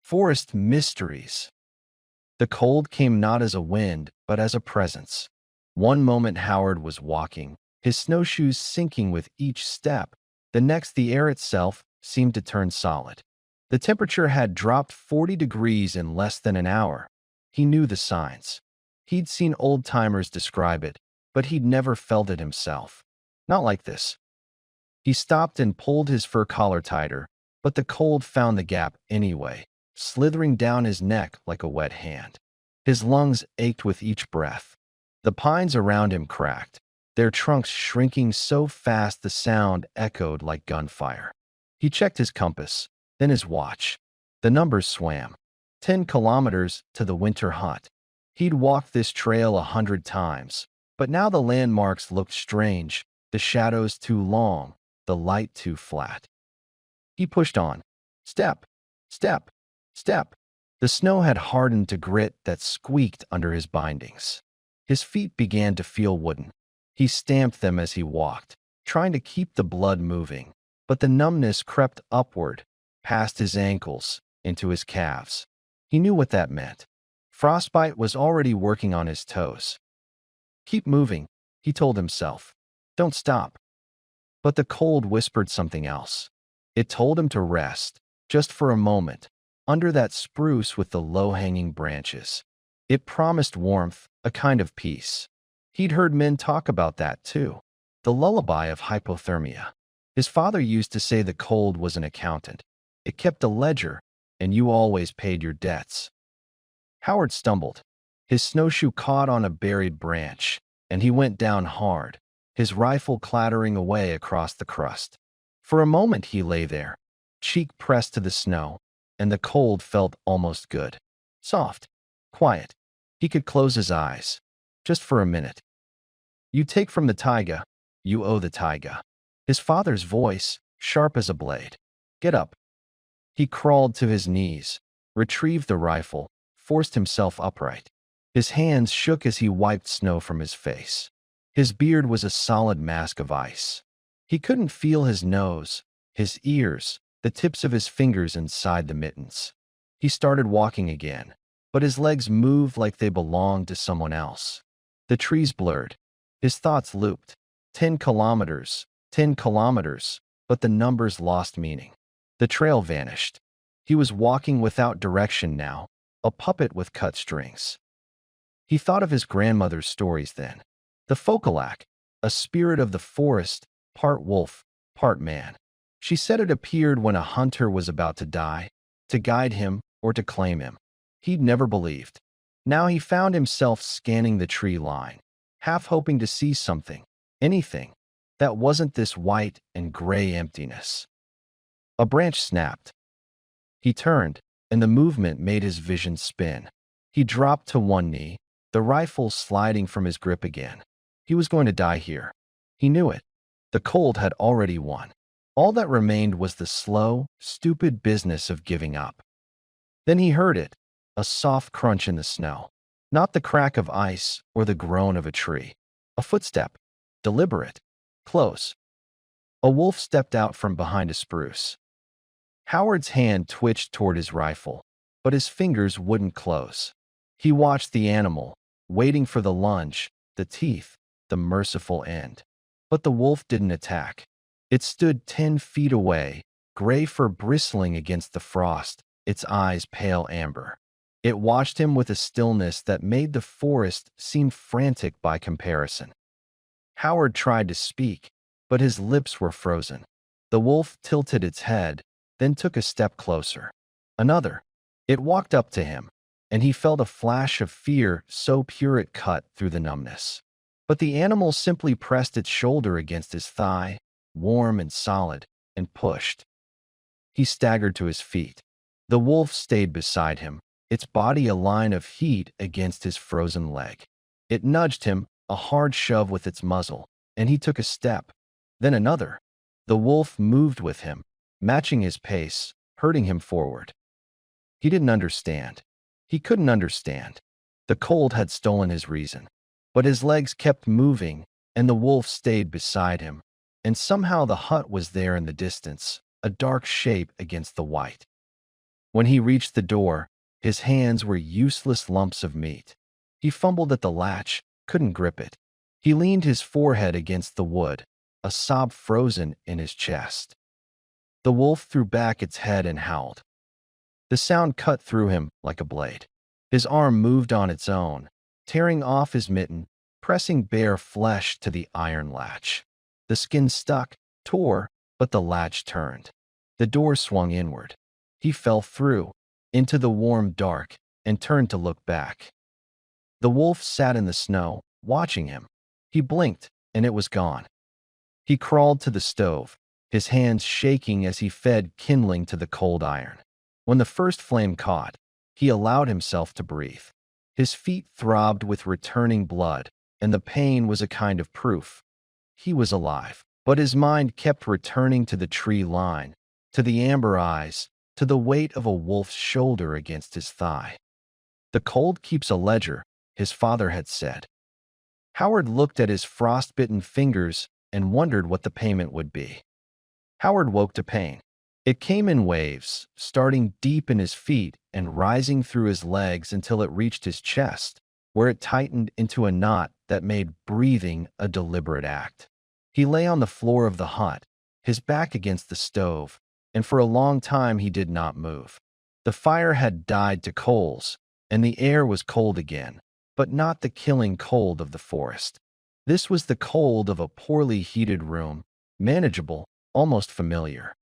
Forest mysteries. The cold came not as a wind, but as a presence. One moment Howard was walking, his snowshoes sinking with each step. The next, the air itself seemed to turn solid. The temperature had dropped 40 degrees in less than an hour. He knew the signs. He'd seen old-timers describe it, but he'd never felt it himself. Not like this. He stopped and pulled his fur collar tighter, but the cold found the gap anyway, slithering down his neck like a wet hand. His lungs ached with each breath. The pines around him cracked, their trunks shrinking so fast the sound echoed like gunfire. He checked his compass, then his watch. The numbers swam. 10 kilometers to the winter hut. He'd walked this trail 100 times, but now the landmarks looked strange, the shadows too long, the light too flat. He pushed on. Step, step, step. The snow had hardened to grit that squeaked under his bindings. His feet began to feel wooden. He stamped them as he walked, trying to keep the blood moving, but the numbness crept upward, past his ankles, into his calves. He knew what that meant. Frostbite was already working on his toes. Keep moving, he told himself. Don't stop. But the cold whispered something else. It told him to rest, just for a moment, under that spruce with the low-hanging branches. It promised warmth, a kind of peace. He'd heard men talk about that too. The lullaby of hypothermia. His father used to say the cold was an accountant. It kept a ledger, and you always paid your debts. Howard stumbled. His snowshoe caught on a buried branch, and he went down hard, his rifle clattering away across the crust. For a moment he lay there, cheek pressed to the snow, and the cold felt almost good. Soft, quiet. He could close his eyes, just for a minute. You take from the taiga, you owe the taiga. His father's voice, sharp as a blade. Get up. He crawled to his knees, retrieved the rifle, forced himself upright. His hands shook as he wiped snow from his face. His beard was a solid mask of ice. He couldn't feel his nose, his ears, the tips of his fingers inside the mittens. He started walking again, but his legs moved like they belonged to someone else. The trees blurred. His thoughts looped. 10 kilometers, 10 kilometers, but the numbers lost meaning. The trail vanished. He was walking without direction now, a puppet with cut strings. He thought of his grandmother's stories then. The Fokalak, a spirit of the forest, part wolf, part man. She said it appeared when a hunter was about to die, to guide him or to claim him. He'd never believed. Now he found himself scanning the tree line, half hoping to see something, anything, that wasn't this white and gray emptiness. A branch snapped. He turned, and the movement made his vision spin. He dropped to one knee, the rifle sliding from his grip again. He was going to die here. He knew it. The cold had already won. All that remained was the slow, stupid business of giving up. Then he heard it, a soft crunch in the snow. Not the crack of ice or the groan of a tree. A footstep, deliberate, close. A wolf stepped out from behind a spruce. Howard's hand twitched toward his rifle, but his fingers wouldn't close. He watched the animal, waiting for the lunge, the teeth, the merciful end. But the wolf didn't attack. It stood 10 feet away, gray fur bristling against the frost, its eyes pale amber. It watched him with a stillness that made the forest seem frantic by comparison. Howard tried to speak, but his lips were frozen. The wolf tilted its head, then took a step closer. Another. It walked up to him, and he felt a flash of fear so pure it cut through the numbness. But the animal simply pressed its shoulder against his thigh, warm and solid, and pushed. He staggered to his feet. The wolf stayed beside him, its body a line of heat against his frozen leg. It nudged him, a hard shove with its muzzle, and he took a step, then another. The wolf moved with him, matching his pace, herding him forward. He didn't understand. He couldn't understand. The cold had stolen his reason. But his legs kept moving, and the wolf stayed beside him, and somehow the hut was there in the distance, a dark shape against the white. When he reached the door, his hands were useless lumps of meat. He fumbled at the latch, couldn't grip it. He leaned his forehead against the wood, a sob frozen in his chest. The wolf threw back its head and howled. The sound cut through him like a blade. His arm moved on its own, tearing off his mitten, pressing bare flesh to the iron latch. The skin stuck, tore, but the latch turned. The door swung inward. He fell through, into the warm dark, and turned to look back. The wolf sat in the snow, watching him. He blinked, and it was gone. He crawled to the stove, his hands shaking as he fed kindling to the cold iron. When the first flame caught, he allowed himself to breathe. His feet throbbed with returning blood, and the pain was a kind of proof. He was alive, but his mind kept returning to the tree line, to the amber eyes, to the weight of a wolf's shoulder against his thigh. The cold keeps a ledger, his father had said. Howard looked at his frostbitten fingers and wondered what the payment would be. Howard woke to pain. It came in waves, starting deep in his feet and rising through his legs until it reached his chest, where it tightened into a knot that made breathing a deliberate act. He lay on the floor of the hut, his back against the stove, and for a long time he did not move. The fire had died to coals, and the air was cold again, but not the killing cold of the forest. This was the cold of a poorly heated room, manageable, almost familiar.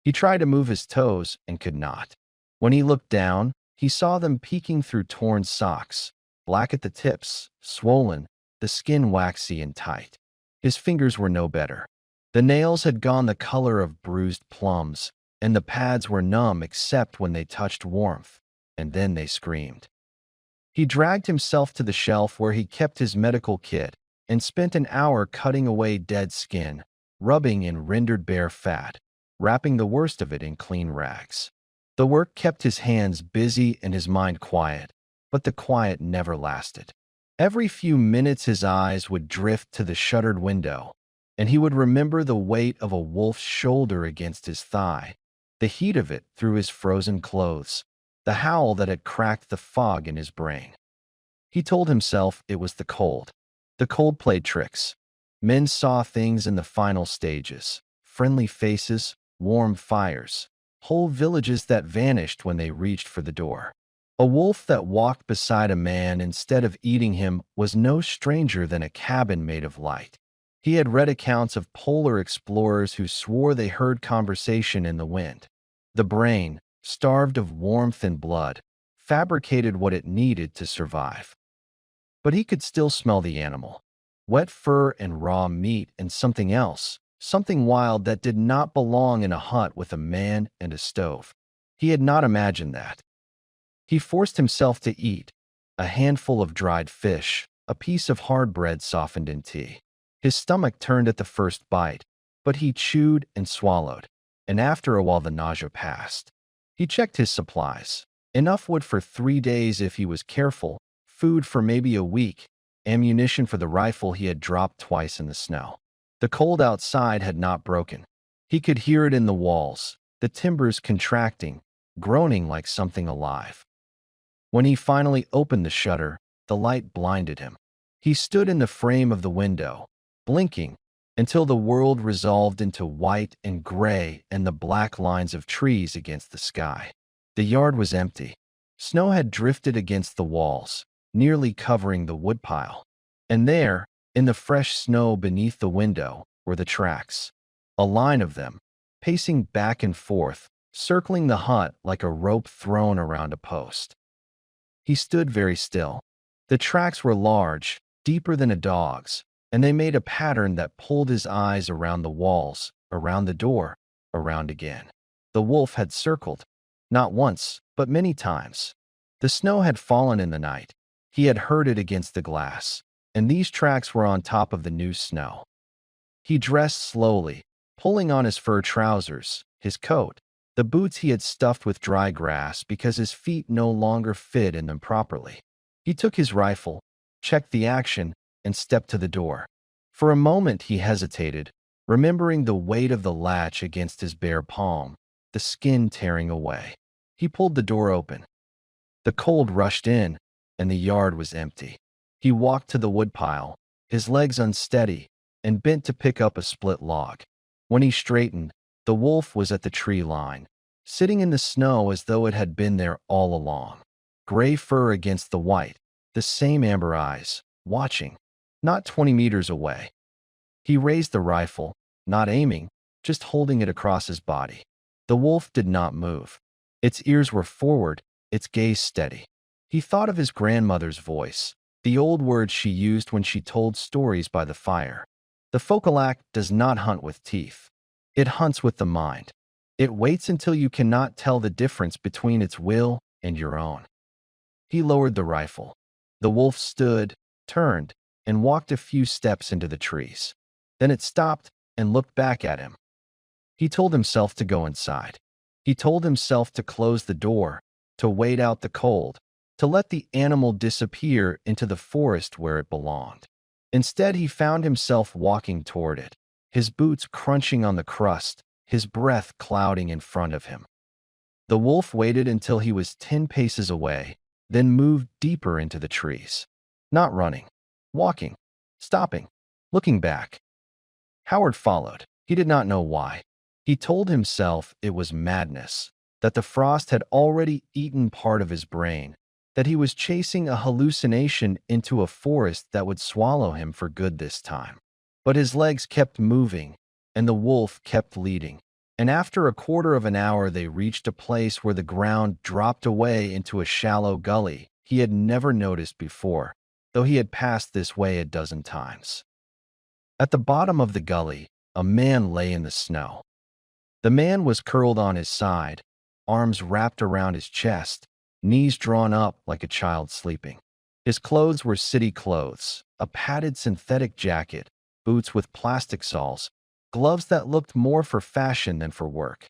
He tried to move his toes and could not. When he looked down, he saw them peeking through torn socks, black at the tips, swollen, the skin waxy and tight. His fingers were no better. The nails had gone the color of bruised plums, and the pads were numb except when they touched warmth, and then they screamed. He dragged himself to the shelf where he kept his medical kit and spent an hour cutting away dead skin, rubbing in rendered bare fat, wrapping the worst of it in clean rags. The work kept his hands busy and his mind quiet, but the quiet never lasted. Every few minutes his eyes would drift to the shuttered window, and he would remember the weight of a wolf's shoulder against his thigh, the heat of it through his frozen clothes, the howl that had cracked the fog in his brain. He told himself it was the cold. The cold played tricks. Men saw things in the final stages, friendly faces, warm fires, whole villages that vanished when they reached for the door. A wolf that walked beside a man instead of eating him was no stranger than a cabin made of light. He had read accounts of polar explorers who swore they heard conversation in the wind. The brain, starved of warmth and blood, fabricated what it needed to survive. But he could still smell the animal. Wet fur and raw meat and something else, something wild that did not belong in a hut with a man and a stove. He had not imagined that. He forced himself to eat, a handful of dried fish, a piece of hard bread softened in tea. His stomach turned at the first bite, but he chewed and swallowed, and after a while the nausea passed. He checked his supplies. Enough wood for 3 days if he was careful, food for maybe a week, ammunition for the rifle he had dropped twice in the snow. The cold outside had not broken. He could hear it in the walls, the timbers contracting, groaning like something alive. When he finally opened the shutter, the light blinded him. He stood in the frame of the window, blinking, until the world resolved into white and gray and the black lines of trees against the sky. The yard was empty. Snow had drifted against the walls, nearly covering the woodpile. And there, in the fresh snow beneath the window, were the tracks. A line of them, pacing back and forth, circling the hut like a rope thrown around a post. He stood very still. The tracks were large, deeper than a dog's, and they made a pattern that pulled his eyes around the walls, around the door, around again. The wolf had circled, not once, but many times. The snow had fallen in the night. He had heard it against the glass, and these tracks were on top of the new snow. He dressed slowly, pulling on his fur trousers, his coat, the boots he had stuffed with dry grass because his feet no longer fit in them properly. He took his rifle, checked the action, and stepped to the door. For a moment he hesitated, remembering the weight of the latch against his bare palm, the skin tearing away. He pulled the door open. The cold rushed in, and the yard was empty. He walked to the woodpile, his legs unsteady, and bent to pick up a split log. When he straightened, the wolf was at the tree line, sitting in the snow as though it had been there all along. Gray fur against the white, the same amber eyes, watching, not 20 meters away. He raised the rifle, not aiming, just holding it across his body. The wolf did not move. Its ears were forward, its gaze steady. He thought of his grandmother's voice, the old words she used when she told stories by the fire. The Focalac does not hunt with teeth. It hunts with the mind. It waits until you cannot tell the difference between its will and your own. He lowered the rifle. The wolf stood, turned, and walked a few steps into the trees. Then it stopped and looked back at him. He told himself to go inside. He told himself to close the door, to wait out the cold, to let the animal disappear into the forest where it belonged. Instead, he found himself walking toward it, his boots crunching on the crust, his breath clouding in front of him. The wolf waited until he was 10 paces away, then moved deeper into the trees. Not running, walking, stopping, looking back. Howard followed. He did not know why. He told himself it was madness, that the frost had already eaten part of his brain, that he was chasing a hallucination into a forest that would swallow him for good this time. But his legs kept moving, and the wolf kept leading. And after a quarter of an hour, they reached a place where the ground dropped away into a shallow gully he had never noticed before, though he had passed this way a dozen times. At the bottom of the gully, a man lay in the snow. The man was curled on his side, arms wrapped around his chest, knees drawn up like a child sleeping. His clothes were city clothes, a padded synthetic jacket, boots with plastic soles, gloves that looked more for fashion than for work.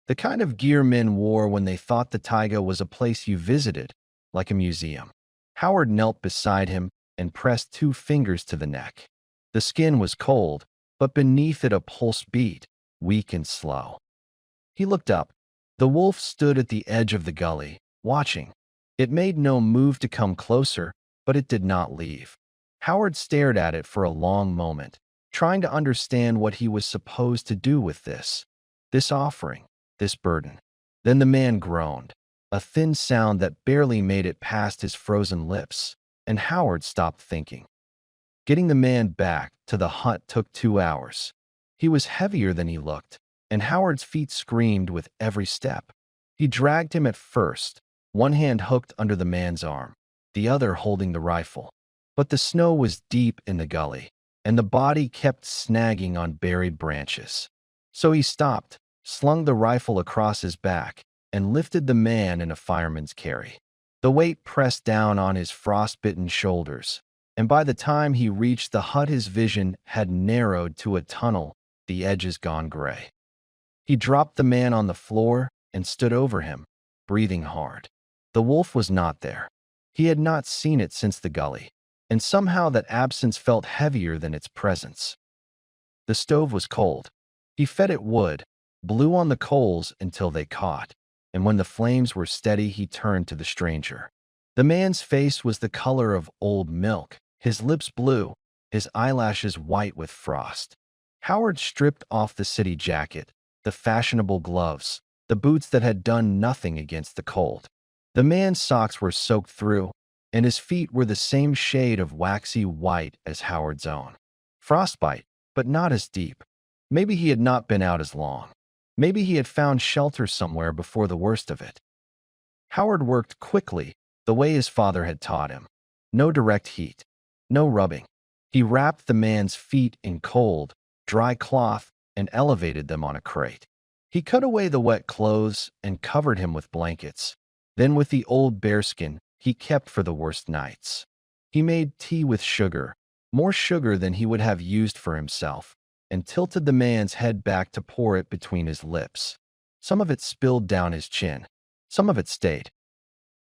The kind of gear men wore when they thought the taiga was a place you visited, like a museum. Howard knelt beside him and pressed 2 fingers to the neck. The skin was cold, but beneath it a pulse beat, weak and slow. He looked up. The wolf stood at the edge of the gully, watching. It made no move to come closer, but it did not leave. Howard stared at it for a long moment, trying to understand what he was supposed to do with this offering, this burden. Then the man groaned, a thin sound that barely made it past his frozen lips, and Howard stopped thinking. Getting the man back to the hut took 2 hours. He was heavier than he looked, and Howard's feet screamed with every step. He dragged him at first, one hand hooked under the man's arm, the other holding the rifle. But the snow was deep in the gully, and the body kept snagging on buried branches. So he stopped, slung the rifle across his back, and lifted the man in a fireman's carry. The weight pressed down on his frostbitten shoulders, and by the time he reached the hut his vision had narrowed to a tunnel, the edges gone gray. He dropped the man on the floor and stood over him, breathing hard. The wolf was not there. He had not seen it since the gully, and somehow that absence felt heavier than its presence. The stove was cold. He fed it wood, blew on the coals until they caught, and when the flames were steady he turned to the stranger. The man's face was the color of old milk, his lips blue, his eyelashes white with frost. Howard stripped off the city jacket, the fashionable gloves, the boots that had done nothing against the cold. The man's socks were soaked through, and his feet were the same shade of waxy white as Howard's own. Frostbite, but not as deep. Maybe he had not been out as long. Maybe he had found shelter somewhere before the worst of it. Howard worked quickly, the way his father had taught him. No direct heat, no rubbing. He wrapped the man's feet in cold, dry cloth and elevated them on a crate. He cut away the wet clothes and covered him with blankets. Then with the old bearskin he kept for the worst nights. He made tea with sugar, more sugar than he would have used for himself, and tilted the man's head back to pour it between his lips. Some of it spilled down his chin. Some of it stayed.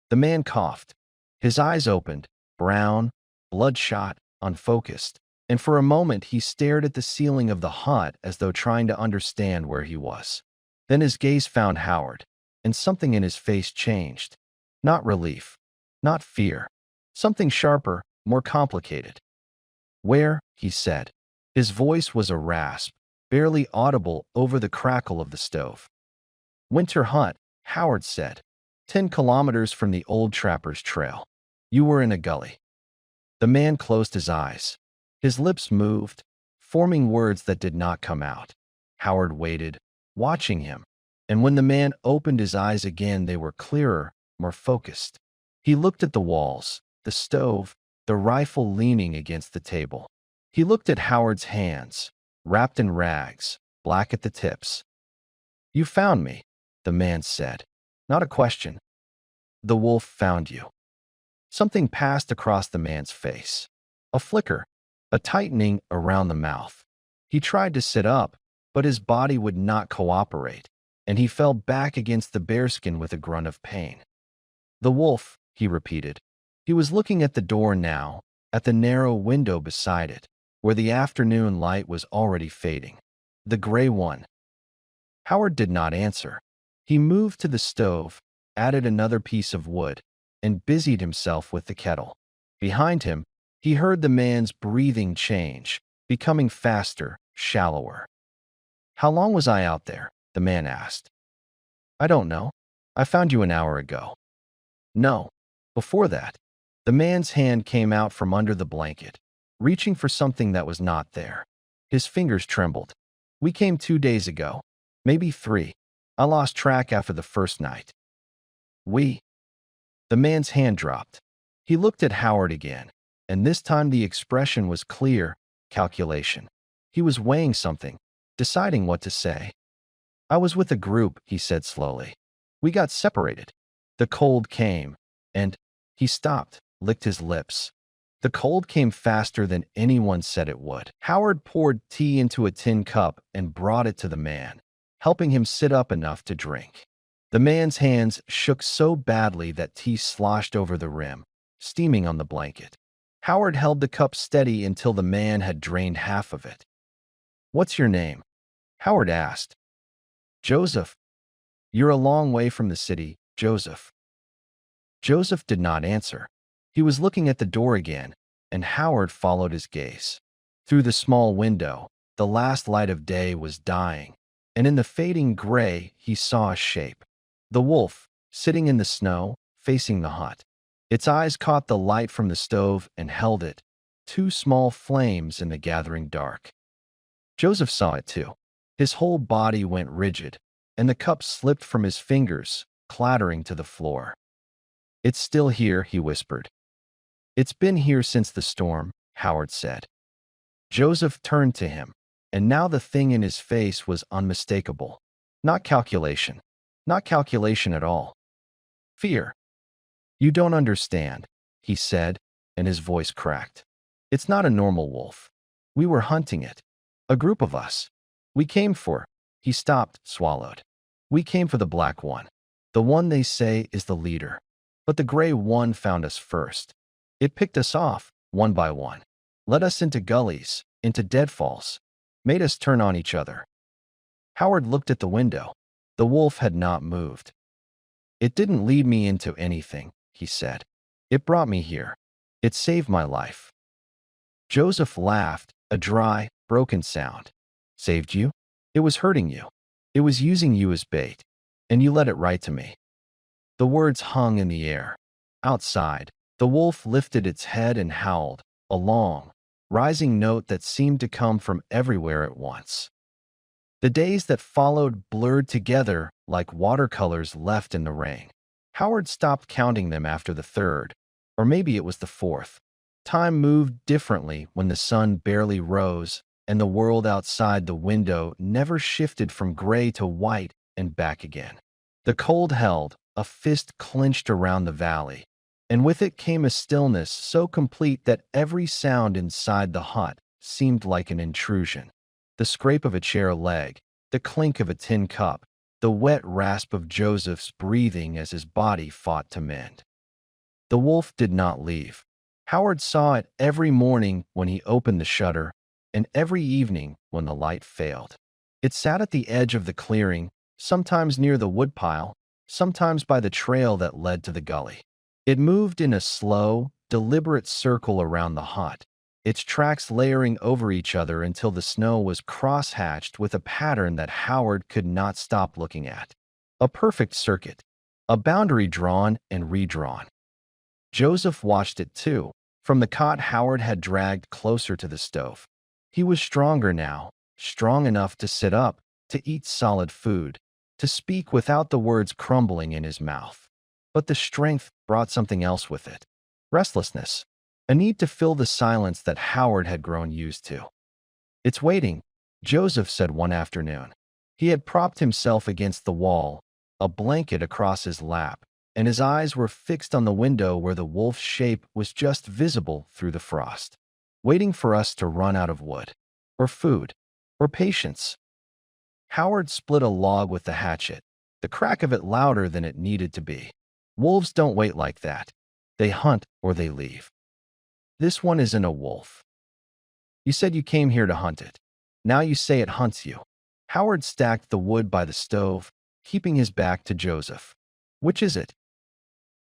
The man coughed. His eyes opened, brown, bloodshot, unfocused, and for a moment he stared at the ceiling of the hut as though trying to understand where he was. Then his gaze found Howard, and something in his face changed. Not relief, not fear. Something sharper, more complicated. "Where?" he said. His voice was a rasp, barely audible over the crackle of the stove. "Winter Hut," Howard said. 10 kilometers from the old trapper's trail. You were in a gully." The man closed his eyes. His lips moved, forming words that did not come out. Howard waited, watching him, and when the man opened his eyes again, they were clearer, more focused. He looked at the walls, the stove, the rifle leaning against the table. He looked at Howard's hands, wrapped in rags, black at the tips. "You found me," the man said. Not a question. "The wolf found you." Something passed across the man's face. A flicker, a tightening around the mouth. He tried to sit up, but his body would not cooperate, and he fell back against the bearskin with a grunt of pain. "The wolf," he repeated. He was looking at the door now, at the narrow window beside it, where the afternoon light was already fading. "The gray one." Howard did not answer. He moved to the stove, added another piece of wood, and busied himself with the kettle. Behind him, he heard the man's breathing change, becoming faster, shallower. "How long was I out there?" the man asked. "I don't know. I found you an hour ago." "No. Before that." The man's hand came out from under the blanket, reaching for something that was not there. His fingers trembled. "We came 2 days ago. Maybe 3. I lost track after the first night." "We?" The man's hand dropped. He looked at Howard again, and this time the expression was clear, calculation. He was weighing something, deciding what to say. "I was with a group," he said slowly. "We got separated. The cold came, and—" He stopped, licked his lips. The cold came faster than anyone said it would. Howard poured tea into a tin cup and brought it to the man, helping him sit up enough to drink. The man's hands shook so badly that tea sloshed over the rim, steaming on the blanket. Howard held the cup steady until the man had drained half of it. "What's your name?" Howard asked. "Joseph." "You're a long way from the city, Joseph." Joseph did not answer. He was looking at the door again, and Howard followed his gaze. Through the small window, the last light of day was dying, and in the fading gray he saw a shape. The wolf, sitting in the snow, facing the hut. Its eyes caught the light from the stove and held it, 2 small flames in the gathering dark. Joseph saw it too. His whole body went rigid, and the cup slipped from his fingers, clattering to the floor. "It's still here," he whispered. "It's been here since the storm," Howard said. Joseph turned to him, and now the thing in his face was unmistakable. Not calculation. Not calculation at all. Fear. "You don't understand," he said, and his voice cracked. "It's not a normal wolf. We were hunting it. A group of us. We came for—" He stopped, swallowed. "We came for the black one. The one they say is the leader. But the gray one found us first. It picked us off, one by one. Led us into gullies, into deadfalls. Made us turn on each other." Howard looked at the window. The wolf had not moved. "It didn't lead me into anything," he said. "It brought me here. It saved my life." Joseph laughed, a dry, broken sound. "Saved you? It was hurting you. It was using you as bait. And you led it right to me." The words hung in the air. Outside, the wolf lifted its head and howled, a long, rising note that seemed to come from everywhere at once. The days that followed blurred together like watercolors left in the rain. Howard stopped counting them after the 3rd, or maybe it was the 4th. Time moved differently when the sun barely rose, and the world outside the window never shifted from gray to white and back again. The cold held, a fist clenched around the valley, and with it came a stillness so complete that every sound inside the hut seemed like an intrusion. The scrape of a chair leg, the clink of a tin cup, the wet rasp of Joseph's breathing as his body fought to mend. The wolf did not leave. Howard saw it every morning when he opened the shutter, and every evening when the light failed. It sat at the edge of the clearing, sometimes near the woodpile, sometimes by the trail that led to the gully. It moved in a slow, deliberate circle around the hut, its tracks layering over each other until the snow was cross-hatched with a pattern that Howard could not stop looking at. A perfect circuit, a boundary drawn and redrawn. Joseph watched it too, from the cot Howard had dragged closer to the stove. He was stronger now, strong enough to sit up, to eat solid food, to speak without the words crumbling in his mouth. But the strength brought something else with it. Restlessness, a need to fill the silence that Howard had grown used to. "It's waiting," Joseph said one afternoon. He had propped himself against the wall, a blanket across his lap, and his eyes were fixed on the window where the wolf's shape was just visible through the frost. "Waiting for us to run out of wood, or food, or patience." Howard split a log with the hatchet, the crack of it louder than it needed to be. "Wolves don't wait like that. They hunt or they leave. This one isn't a wolf. You said you came here to hunt it. Now you say it hunts you." Howard stacked the wood by the stove, keeping his back to Joseph. "Which is it?"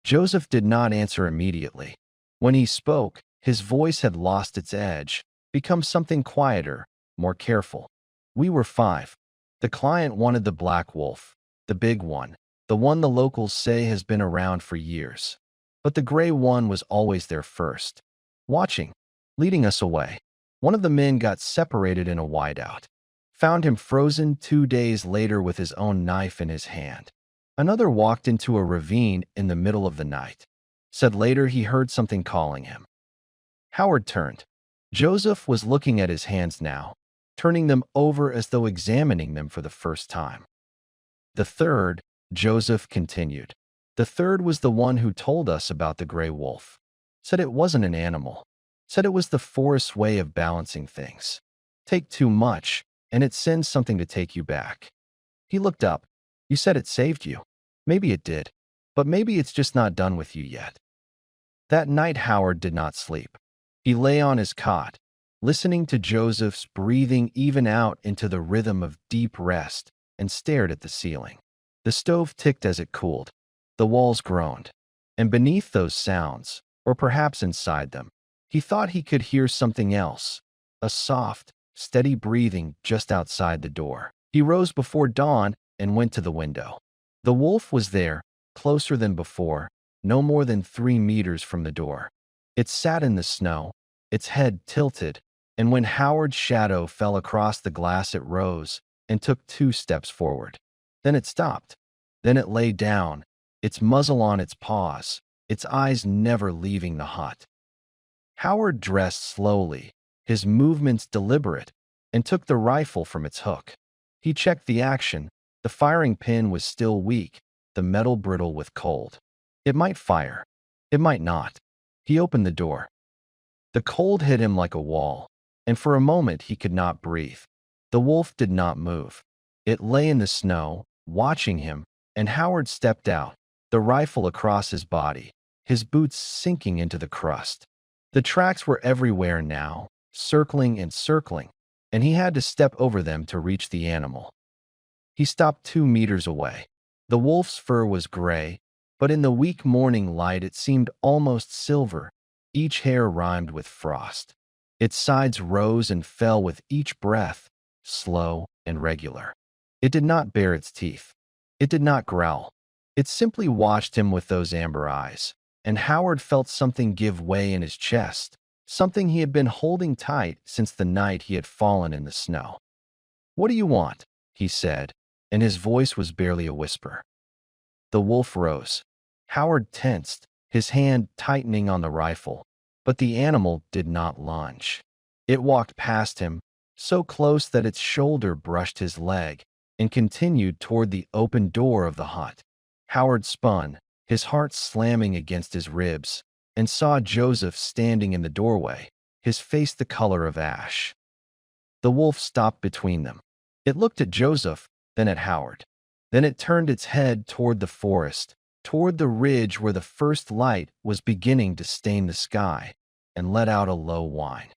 Joseph did not answer immediately. When he spoke, his voice had lost its edge, become something quieter, more careful. "We were 5. The client wanted the black wolf, the big one, the one the locals say has been around for years. But the gray one was always there first, watching, leading us away. One of the men got separated in a whiteout. Found him frozen 2 days later with his own knife in his hand. Another walked into a ravine in the middle of the night. Said later he heard something calling him." Howard turned. Joseph was looking at his hands now, turning them over as though examining them for the first time. "The third," Joseph continued. "The third was the one who told us about the gray wolf. Said it wasn't an animal. Said it was the forest's way of balancing things. Take too much, and it sends something to take you back." He looked up. "You said it saved you. Maybe it did, but maybe it's just not done with you yet." That night Howard did not sleep. He lay on his cot, listening to Joseph's breathing even out into the rhythm of deep rest, and stared at the ceiling. The stove ticked as it cooled. The walls groaned. And beneath those sounds, or perhaps inside them, he thought he could hear something else, a soft, steady breathing just outside the door. He rose before dawn and went to the window. The wolf was there, closer than before, no more than 3 meters from the door. It sat in the snow, its head tilted, and when Howard's shadow fell across the glass it rose and took 2 steps forward. Then it stopped. Then it lay down, its muzzle on its paws, its eyes never leaving the hut. Howard dressed slowly, his movements deliberate, and took the rifle from its hook. He checked the action. The firing pin was still weak, the metal brittle with cold. It might fire. It might not. He opened the door. The cold hit him like a wall, and for a moment he could not breathe. The wolf did not move. It lay in the snow, watching him, and Howard stepped out, the rifle across his body, his boots sinking into the crust. The tracks were everywhere now, circling and circling, and he had to step over them to reach the animal. He stopped 2 meters away. The wolf's fur was gray, but in the weak morning light it seemed almost silver, each hair rimed with frost. Its sides rose and fell with each breath, slow and regular. It did not bare its teeth. It did not growl. It simply watched him with those amber eyes, and Howard felt something give way in his chest, something he had been holding tight since the night he had fallen in the snow. "What do you want?" he said, and his voice was barely a whisper. The wolf rose. Howard tensed, his hand tightening on the rifle, but the animal did not lunge. It walked past him, so close that its shoulder brushed his leg, and continued toward the open door of the hut. Howard spun, his heart slamming against his ribs, and saw Joseph standing in the doorway, his face the color of ash. The wolf stopped between them. It looked at Joseph, then at Howard. Then it turned its head toward the forest, toward the ridge where the first light was beginning to stain the sky, and let out a low whine.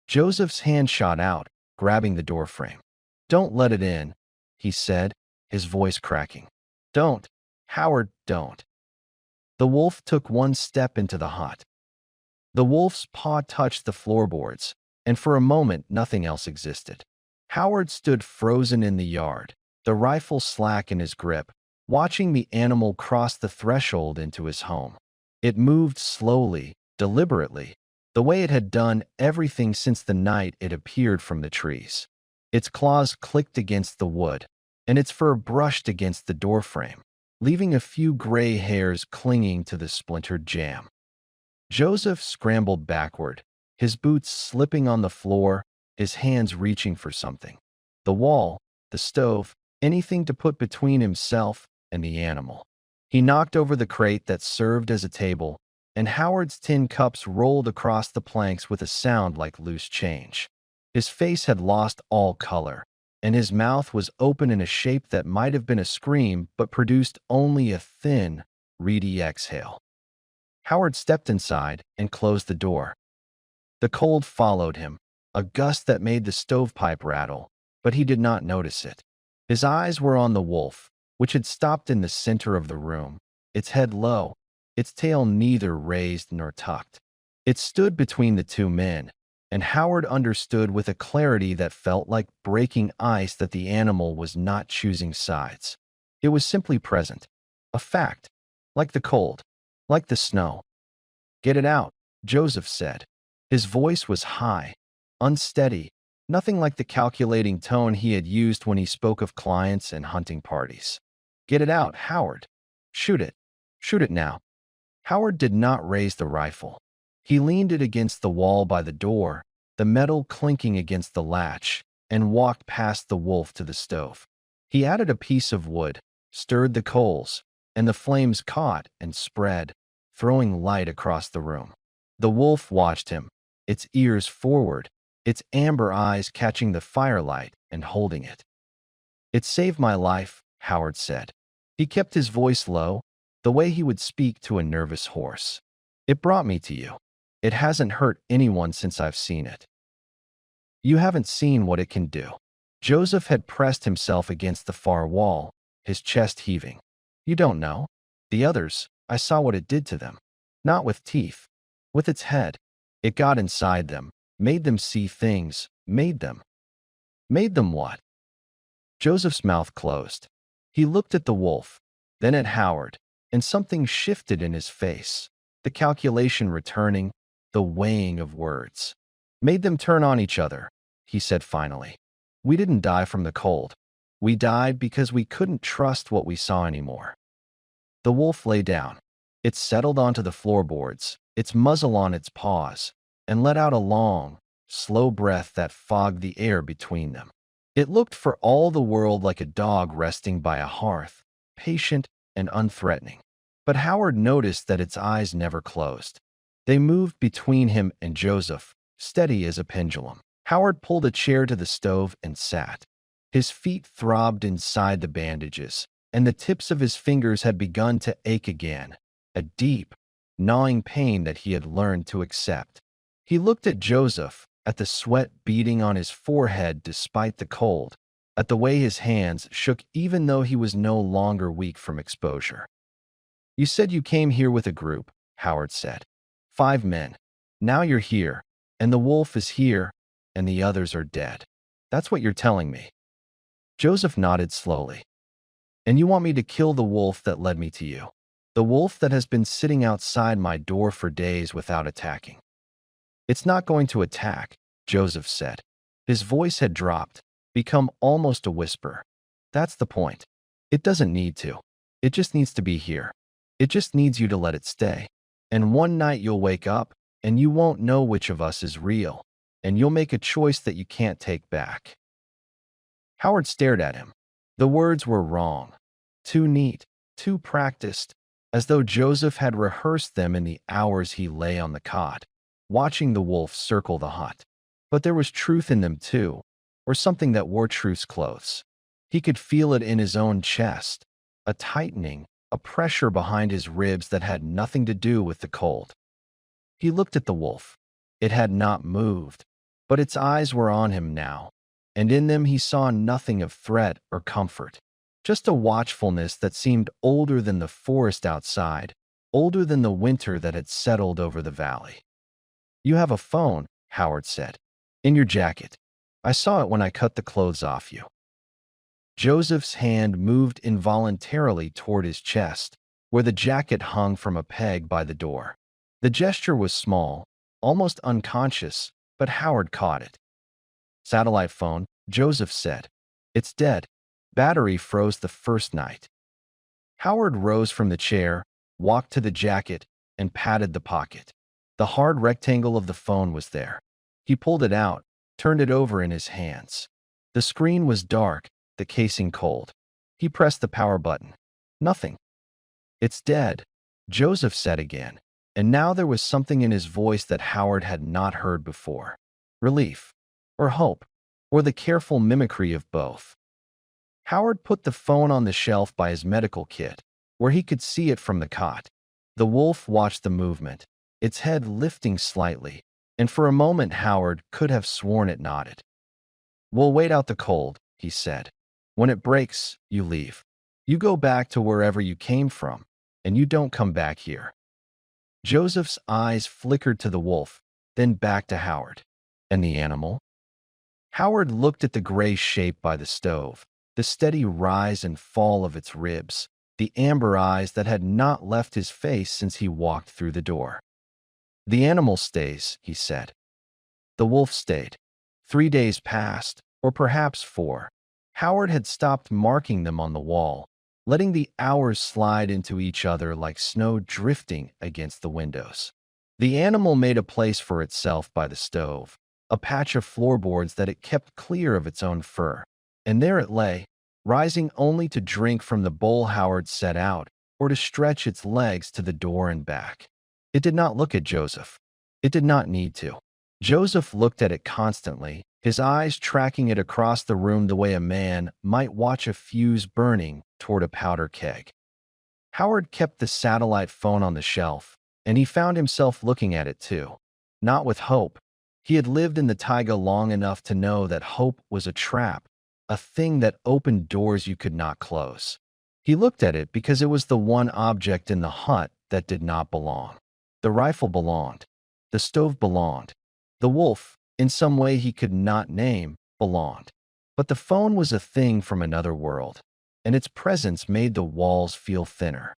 Joseph's hand shot out, grabbing the doorframe. "Don't let it in," he said, his voice cracking. "Don't. Howard, don't. The wolf took one step into the hut. The wolf's paw touched the floorboards, and for a moment nothing else existed. Howard stood frozen in the yard, the rifle slack in his grip, watching the animal cross the threshold into his home. It moved slowly, deliberately, the way it had done everything since the night it appeared from the trees. Its claws clicked against the wood, and its fur brushed against the doorframe, leaving a few gray hairs clinging to the splintered jamb. Joseph scrambled backward, his boots slipping on the floor, his hands reaching for something. The wall, the stove, anything to put between himself and the animal. He knocked over the crate that served as a table, and Howard's tin cups rolled across the planks with a sound like loose change. His face had lost all color, and his mouth was open in a shape that might have been a scream but produced only a thin, reedy exhale. Howard stepped inside and closed the door. The cold followed him, a gust that made the stovepipe rattle, but he did not notice it. His eyes were on the wolf, which had stopped in the center of the room, its head low, its tail neither raised nor tucked. It stood between the two men, and Howard understood with a clarity that felt like breaking ice that the animal was not choosing sides. It was simply present, a fact, like the cold, like the snow. "Get it out," Joseph said. His voice was high, unsteady, nothing like the calculating tone he had used when he spoke of clients and hunting parties. "Get it out, Howard. Shoot it. Shoot it now." Howard did not raise the rifle. He leaned it against the wall by the door, the metal clinking against the latch, and walked past the wolf to the stove. He added a piece of wood, stirred the coals, and the flames caught and spread, throwing light across the room. The wolf watched him, its ears forward, its amber eyes catching the firelight and holding it. "It saved my life," Howard said. He kept his voice low, the way he would speak to a nervous horse. "It brought me to you. It hasn't hurt anyone since I've seen it. You haven't seen what it can do." Joseph had pressed himself against the far wall, his chest heaving. "You don't know. The others, I saw what it did to them. Not with teeth, with its head. It got inside them, made them see things, made them. Made them what?" Joseph's mouth closed. He looked at the wolf, then at Howard, and something shifted in his face. The calculation returning, the weighing of words. "Made them turn on each other," he said finally. "We didn't die from the cold. We died because we couldn't trust what we saw anymore." The wolf lay down. It settled onto the floorboards, its muzzle on its paws, and let out a long, slow breath that fogged the air between them. It looked for all the world like a dog resting by a hearth, patient and unthreatening. But Howard noticed that its eyes never closed. They moved between him and Joseph, steady as a pendulum. Howard pulled a chair to the stove and sat. His feet throbbed inside the bandages, and the tips of his fingers had begun to ache again, a deep, gnawing pain that he had learned to accept. He looked at Joseph, at the sweat beading on his forehead despite the cold, at the way his hands shook even though he was no longer weak from exposure. "You said you came here with a group," Howard said. "5 men. Now you're here, and the wolf is here, and the others are dead. That's what you're telling me." Joseph nodded slowly. "And you want me to kill the wolf that led me to you? The wolf that has been sitting outside my door for days without attacking?" "It's not going to attack," Joseph said. His voice had dropped, become almost a whisper. "That's the point. It doesn't need to. It just needs to be here. It just needs you to let it stay. And one night you'll wake up, and you won't know which of us is real, and you'll make a choice that you can't take back." Howard stared at him. The words were wrong, too neat, too practiced, as though Joseph had rehearsed them in the hours he lay on the cot, watching the wolf circle the hut. But there was truth in them too, or something that wore truth's clothes. He could feel it in his own chest, a tightening, a pressure behind his ribs that had nothing to do with the cold. He looked at the wolf. It had not moved, but its eyes were on him now, and in them he saw nothing of threat or comfort, just a watchfulness that seemed older than the forest outside, older than the winter that had settled over the valley. "You have a phone," Howard said. "In your jacket. I saw it when I cut the clothes off you." Joseph's hand moved involuntarily toward his chest, where the jacket hung from a peg by the door. The gesture was small, almost unconscious, but Howard caught it. "Satellite phone," Joseph said. "It's dead. Battery froze the first night." Howard rose from the chair, walked to the jacket, and patted the pocket. The hard rectangle of the phone was there. He pulled it out, turned it over in his hands. The screen was dark, the casing cold. He pressed the power button. Nothing. "It's dead," Joseph said again, and now there was something in his voice that Howard had not heard before. Relief, or hope, or the careful mimicry of both. Howard put the phone on the shelf by his medical kit, where he could see it from the cot. The wolf watched the movement, its head lifting slightly, and for a moment Howard could have sworn it nodded. "We'll wait out the cold," he said. "When it breaks, you leave. You go back to wherever you came from, and you don't come back here." Joseph's eyes flickered to the wolf, then back to Howard. "And the animal?" Howard looked at the gray shape by the stove, the steady rise and fall of its ribs, the amber eyes that had not left his face since he walked through the door. "The animal stays," he said. The wolf stayed. 3 days passed, or perhaps 4. Howard had stopped marking them on the wall, letting the hours slide into each other like snow drifting against the windows. The animal made a place for itself by the stove, a patch of floorboards that it kept clear of its own fur. And there it lay, rising only to drink from the bowl Howard set out, or to stretch its legs to the door and back. It did not look at Joseph. It did not need to. Joseph looked at it constantly, his eyes tracking it across the room the way a man might watch a fuse burning toward a powder keg. Howard kept the satellite phone on the shelf, and he found himself looking at it too. Not with hope. He had lived in the taiga long enough to know that hope was a trap, a thing that opened doors you could not close. He looked at it because it was the one object in the hut that did not belong. The rifle belonged. The stove belonged. The wolf, in some way he could not name, belonged. But the phone was a thing from another world, and its presence made the walls feel thinner.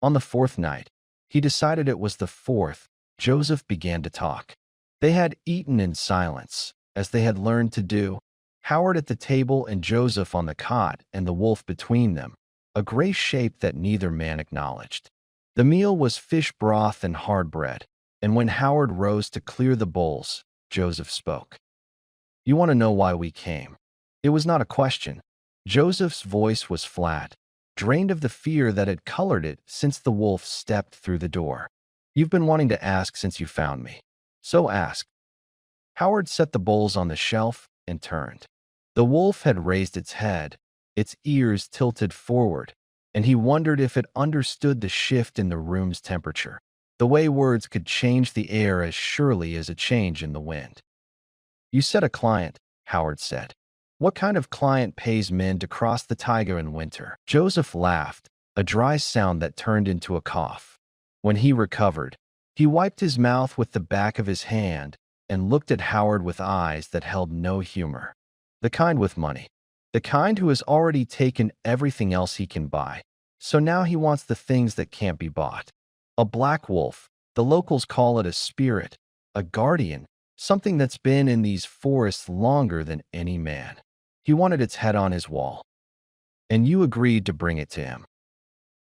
On the 4th night, he decided it was the 4th, Joseph began to talk. They had eaten in silence, as they had learned to do, Howard at the table and Joseph on the cot and the wolf between them, a gray shape that neither man acknowledged. The meal was fish broth and hard bread, and when Howard rose to clear the bowls, Joseph spoke. "You want to know why we came?" It was not a question. Joseph's voice was flat, drained of the fear that had colored it since the wolf stepped through the door. "You've been wanting to ask since you found me. So ask." Howard set the bowls on the shelf and turned. The wolf had raised its head, its ears tilted forward, and he wondered if it understood the shift in the room's temperature, the way words could change the air as surely as a change in the wind. "You said a client," Howard said. "What kind of client pays men to cross the taiga in winter?" Joseph laughed, a dry sound that turned into a cough. When he recovered, he wiped his mouth with the back of his hand and looked at Howard with eyes that held no humor. "The kind with money. The kind who has already taken everything else he can buy. So now he wants the things that can't be bought. A black wolf, the locals call it a spirit, a guardian, something that's been in these forests longer than any man. He wanted its head on his wall. And you agreed to bring it to him.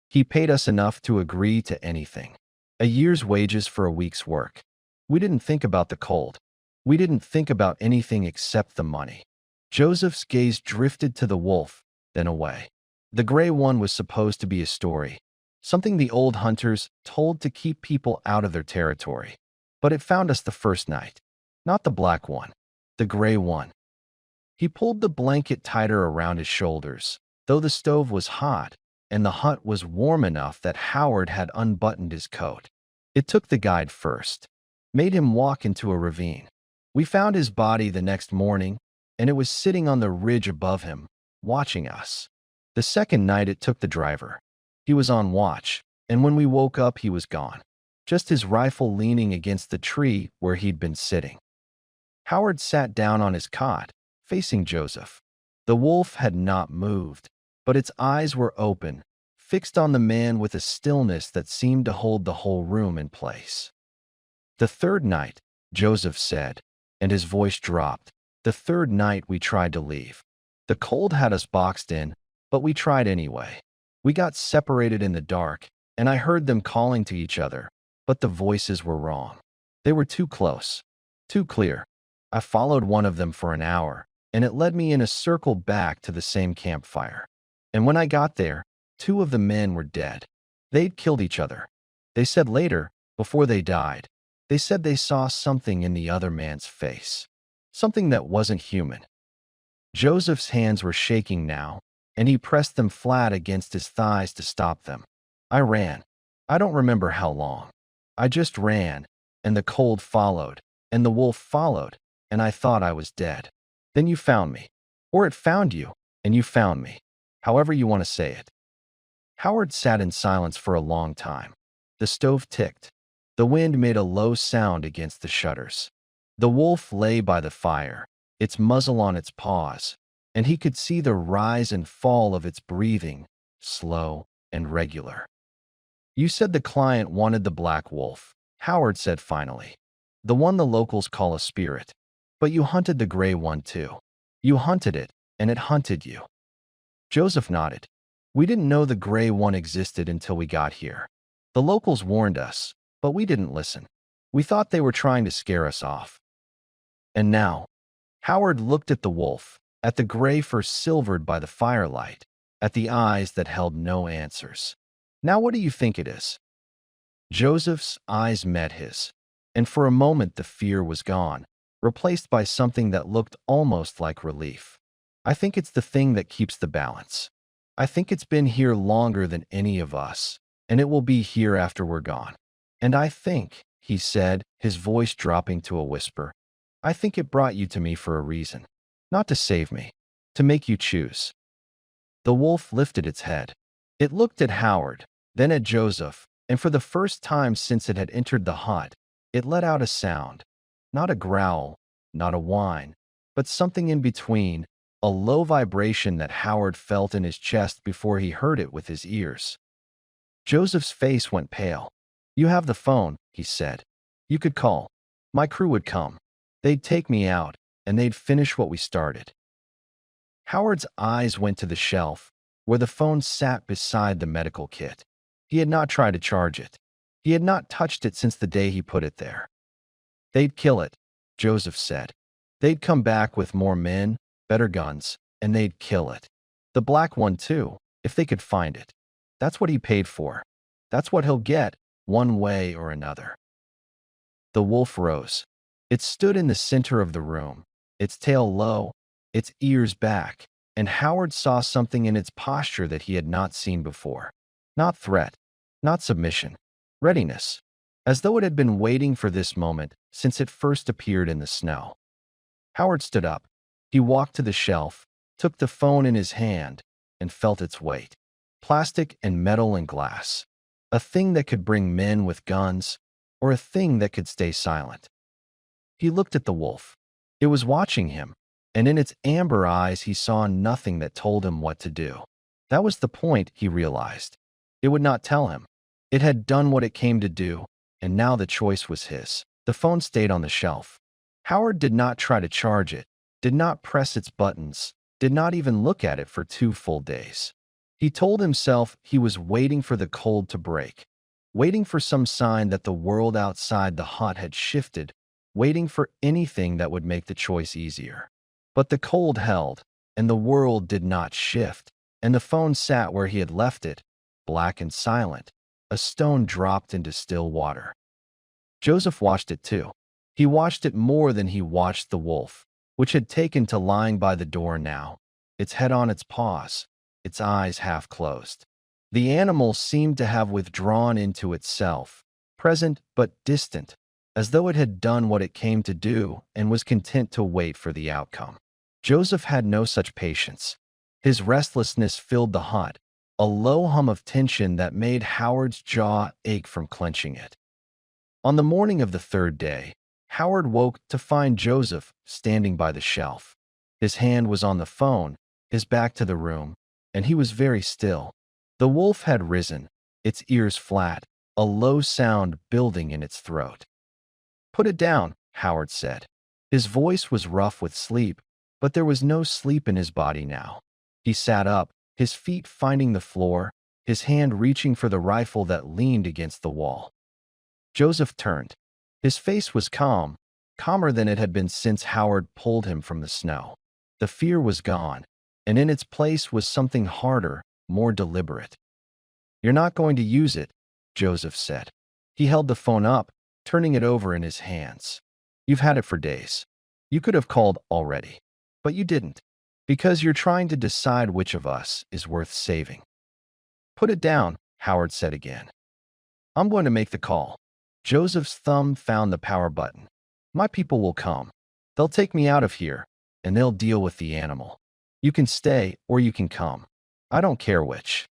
He paid us enough to agree to anything. A year's wages for a week's work. We didn't think about the cold. We didn't think about anything except the money." Joseph's gaze drifted to the wolf, then away. The gray one was supposed to be a story, something the old hunters told to keep people out of their territory. But it found us the first night. Not the black one, the gray one. He pulled the blanket tighter around his shoulders, though the stove was hot, and the hut was warm enough that Howard had unbuttoned his coat. "It took the guide first, made him walk into a ravine. We found his body the next morning, and it was sitting on the ridge above him, watching us. The second night it took the driver. He was on watch, and when we woke up he was gone, just his rifle leaning against the tree where he'd been sitting. Howard sat down on his cot, facing Joseph. The wolf had not moved, but its eyes were open, fixed on the man with a stillness that seemed to hold the whole room in place. "The third night," Joseph said, and his voice dropped. "The third night we tried to leave. The cold had us boxed in, but we tried anyway. We got separated in the dark, and I heard them calling to each other, but the voices were wrong. They were too close, too clear. I followed one of them for an hour, and it led me in a circle back to the same campfire. And when I got there, two of the men were dead. They'd killed each other. They said later, before they died, they said they saw something in the other man's face, something that wasn't human." Joseph's hands were shaking now, and he pressed them flat against his thighs to stop them. "I ran. I don't remember how long. I just ran, and the cold followed, and the wolf followed, and I thought I was dead. Then you found me. Or it found you, and you found me. However you want to say it." Howard sat in silence for a long time. The stove ticked. The wind made a low sound against the shutters. The wolf lay by the fire, its muzzle on its paws, and he could see the rise and fall of its breathing, slow and regular. "You said the client wanted the black wolf," Howard said finally. "The one the locals call a spirit. But you hunted the gray one too. You hunted it, and it hunted you." Joseph nodded. "We didn't know the gray one existed until we got here. The locals warned us, but we didn't listen. We thought they were trying to scare us off." "And now," Howard looked at the wolf, at the gray fur silvered by the firelight, at the eyes that held no answers. "Now what do you think it is?" Joseph's eyes met his, and for a moment the fear was gone, replaced by something that looked almost like relief. "I think it's the thing that keeps the balance. I think it's been here longer than any of us, and it will be here after we're gone. And I think," he said, his voice dropping to a whisper, "I think it brought you to me for a reason. Not to save me, to make you choose." The wolf lifted its head. It looked at Howard, then at Joseph, and for the first time since it had entered the hut, it let out a sound. Not a growl, not a whine, but something in between, a low vibration that Howard felt in his chest before he heard it with his ears. Joseph's face went pale. "You have the phone," he said. "You could call. My crew would come. They'd take me out, and they'd finish what we started." Howard's eyes went to the shelf, where the phone sat beside the medical kit. He had not tried to charge it. He had not touched it since the day he put it there. "They'd kill it," Joseph said. "They'd come back with more men, better guns, and they'd kill it. The black one, too, if they could find it. That's what he paid for. That's what he'll get, one way or another." The wolf rose. It stood in the center of the room, its tail low, its ears back, and Howard saw something in its posture that he had not seen before. Not threat, not submission, readiness, as though it had been waiting for this moment since it first appeared in the snow. Howard stood up. He walked to the shelf, took the phone in his hand, and felt its weight. Plastic and metal and glass. A thing that could bring men with guns, or a thing that could stay silent. He looked at the wolf. It was watching him, and in its amber eyes he saw nothing that told him what to do. That was the point, he realized. It would not tell him. It had done what it came to do, and now the choice was his. The phone stayed on the shelf. Howard did not try to charge it, did not press its buttons, did not even look at it for 2 full days. He told himself he was waiting for the cold to break, waiting for some sign that the world outside the hut had shifted, waiting for anything that would make the choice easier. But the cold held, and the world did not shift, and the phone sat where he had left it, black and silent, a stone dropped into still water. Joseph watched it too. He watched it more than he watched the wolf, which had taken to lying by the door now, its head on its paws, its eyes half closed. The animal seemed to have withdrawn into itself, present but distant, as though it had done what it came to do and was content to wait for the outcome. Joseph had no such patience. His restlessness filled the hut, a low hum of tension that made Howard's jaw ache from clenching it. On the morning of the third day, Howard woke to find Joseph standing by the shelf. His hand was on the phone, his back to the room, and he was very still. The wolf had risen, its ears flat, a low sound building in its throat. "Put it down," Howard said. His voice was rough with sleep, but there was no sleep in his body now. He sat up, his feet finding the floor, his hand reaching for the rifle that leaned against the wall. Joseph turned. His face was calm, calmer than it had been since Howard pulled him from the snow. The fear was gone, and in its place was something harder, more deliberate. "You're not going to use it," Joseph said. He held the phone up, turning it over in his hands. "You've had it for days. You could have called already, but you didn't, because you're trying to decide which of us is worth saving." "Put it down," Howard said again. "I'm going to make the call." Joseph's thumb found the power button. "My people will come. They'll take me out of here, and they'll deal with the animal. You can stay or you can come. I don't care which."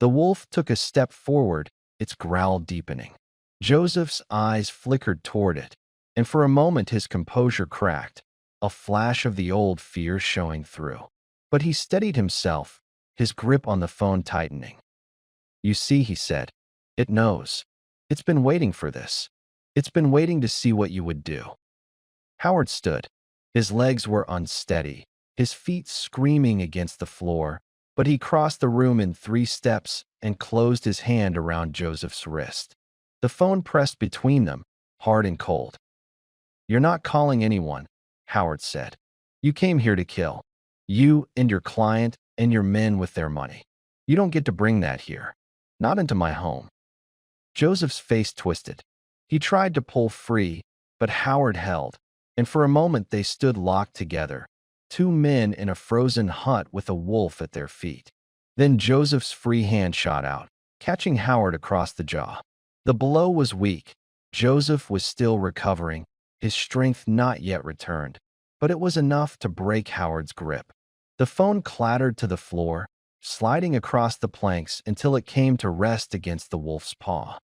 The wolf took a step forward, its growl deepening. Joseph's eyes flickered toward it, and for a moment his composure cracked, a flash of the old fear showing through. But he steadied himself, his grip on the phone tightening. "You see," he said, "it knows. It's been waiting for this. It's been waiting to see what you would do." Howard stood. His legs were unsteady, his feet screaming against the floor, but he crossed the room in 3 steps and closed his hand around Joseph's wrist. The phone pressed between them, hard and cold. "You're not calling anyone," Howard said. "You came here to kill. You and your client and your men with their money. You don't get to bring that here. Not into my home." Joseph's face twisted. He tried to pull free, but Howard held, and for a moment they stood locked together, 2 men in a frozen hut with a wolf at their feet. Then Joseph's free hand shot out, catching Howard across the jaw. The blow was weak. Joseph was still recovering, his strength not yet returned, but it was enough to break Howard's grip. The phone clattered to the floor, sliding across the planks until it came to rest against the wolf's paw.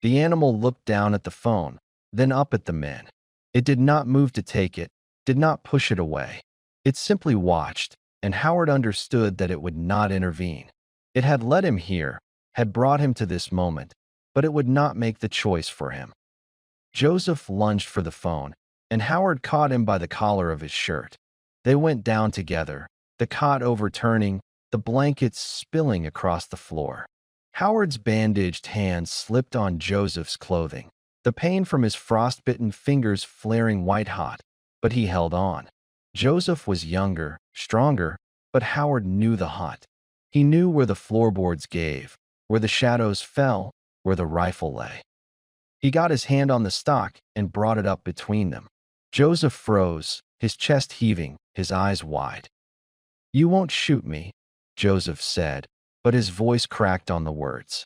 The animal looked down at the phone, then up at the men. It did not move to take it, did not push it away. It simply watched, and Howard understood that it would not intervene. It had led him here, had brought him to this moment, but it would not make the choice for him. Joseph lunged for the phone, and Howard caught him by the collar of his shirt. They went down together, the cot overturning, the blankets spilling across the floor. Howard's bandaged hand slipped on Joseph's clothing, the pain from his frostbitten fingers flaring white-hot, but he held on. Joseph was younger, stronger, but Howard knew the hut. He knew where the floorboards gave, where the shadows fell, where the rifle lay. He got his hand on the stock and brought it up between them. Joseph froze, his chest heaving, his eyes wide. "You won't shoot me," Joseph said, but his voice cracked on the words.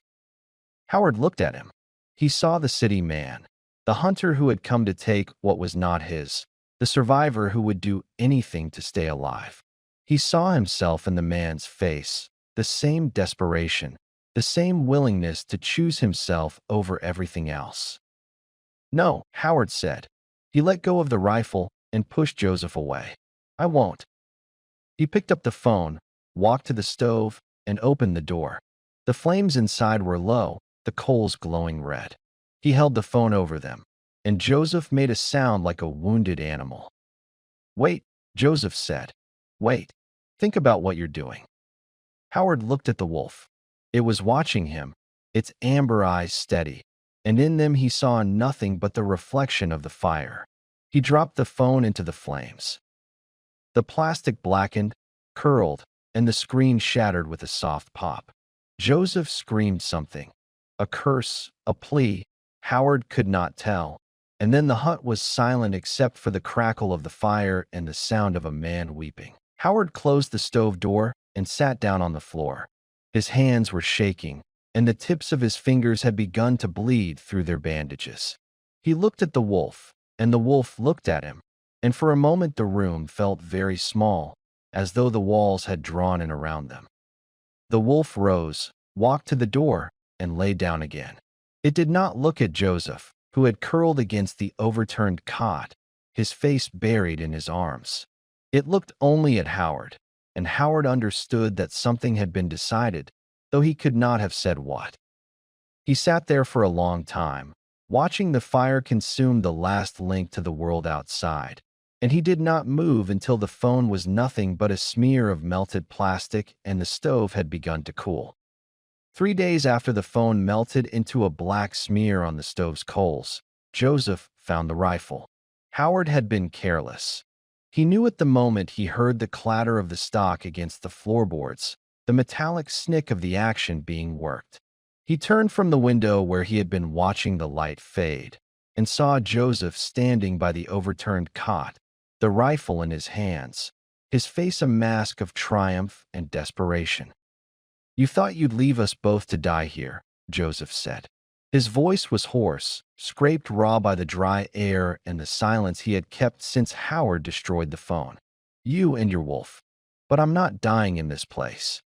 Howard looked at him. He saw the city man, the hunter who had come to take what was not his, the survivor who would do anything to stay alive. He saw himself in the man's face, the same desperation, the same willingness to choose himself over everything else. "No," Howard said. He let go of the rifle and pushed Joseph away. "I won't." He picked up the phone, walked to the stove, and opened the door. The flames inside were low, the coals glowing red. He held the phone over them, and Joseph made a sound like a wounded animal. "Wait," Joseph said. "Wait. Think about what you're doing." Howard looked at the wolf. It was watching him, its amber eyes steady, and in them he saw nothing but the reflection of the fire. He dropped the phone into the flames. The plastic blackened, curled, and the screen shattered with a soft pop. Joseph screamed something, a curse, a plea. Howard could not tell, and then the hut was silent except for the crackle of the fire and the sound of a man weeping. Howard closed the stove door and sat down on the floor. His hands were shaking, and the tips of his fingers had begun to bleed through their bandages. He looked at the wolf, and the wolf looked at him, and for a moment the room felt very small, as though the walls had drawn in around them. The wolf rose, walked to the door, and lay down again. It did not look at Joseph, who had curled against the overturned cot, his face buried in his arms. It looked only at Howard, and Howard understood that something had been decided, though he could not have said what. He sat there for a long time, watching the fire consume the last link to the world outside, and he did not move until the phone was nothing but a smear of melted plastic and the stove had begun to cool. 3 days after the phone melted into a black smear on the stove's coals, Joseph found the rifle. Howard had been careless. He knew at the moment he heard the clatter of the stock against the floorboards, the metallic snick of the action being worked. He turned from the window where he had been watching the light fade, and saw Joseph standing by the overturned cot, the rifle in his hands, his face a mask of triumph and desperation. "You thought you'd leave us both to die here," Joseph said. His voice was hoarse, scraped raw by the dry air and the silence he had kept since Howard destroyed the phone. "You and your wolf. But I'm not dying in this place."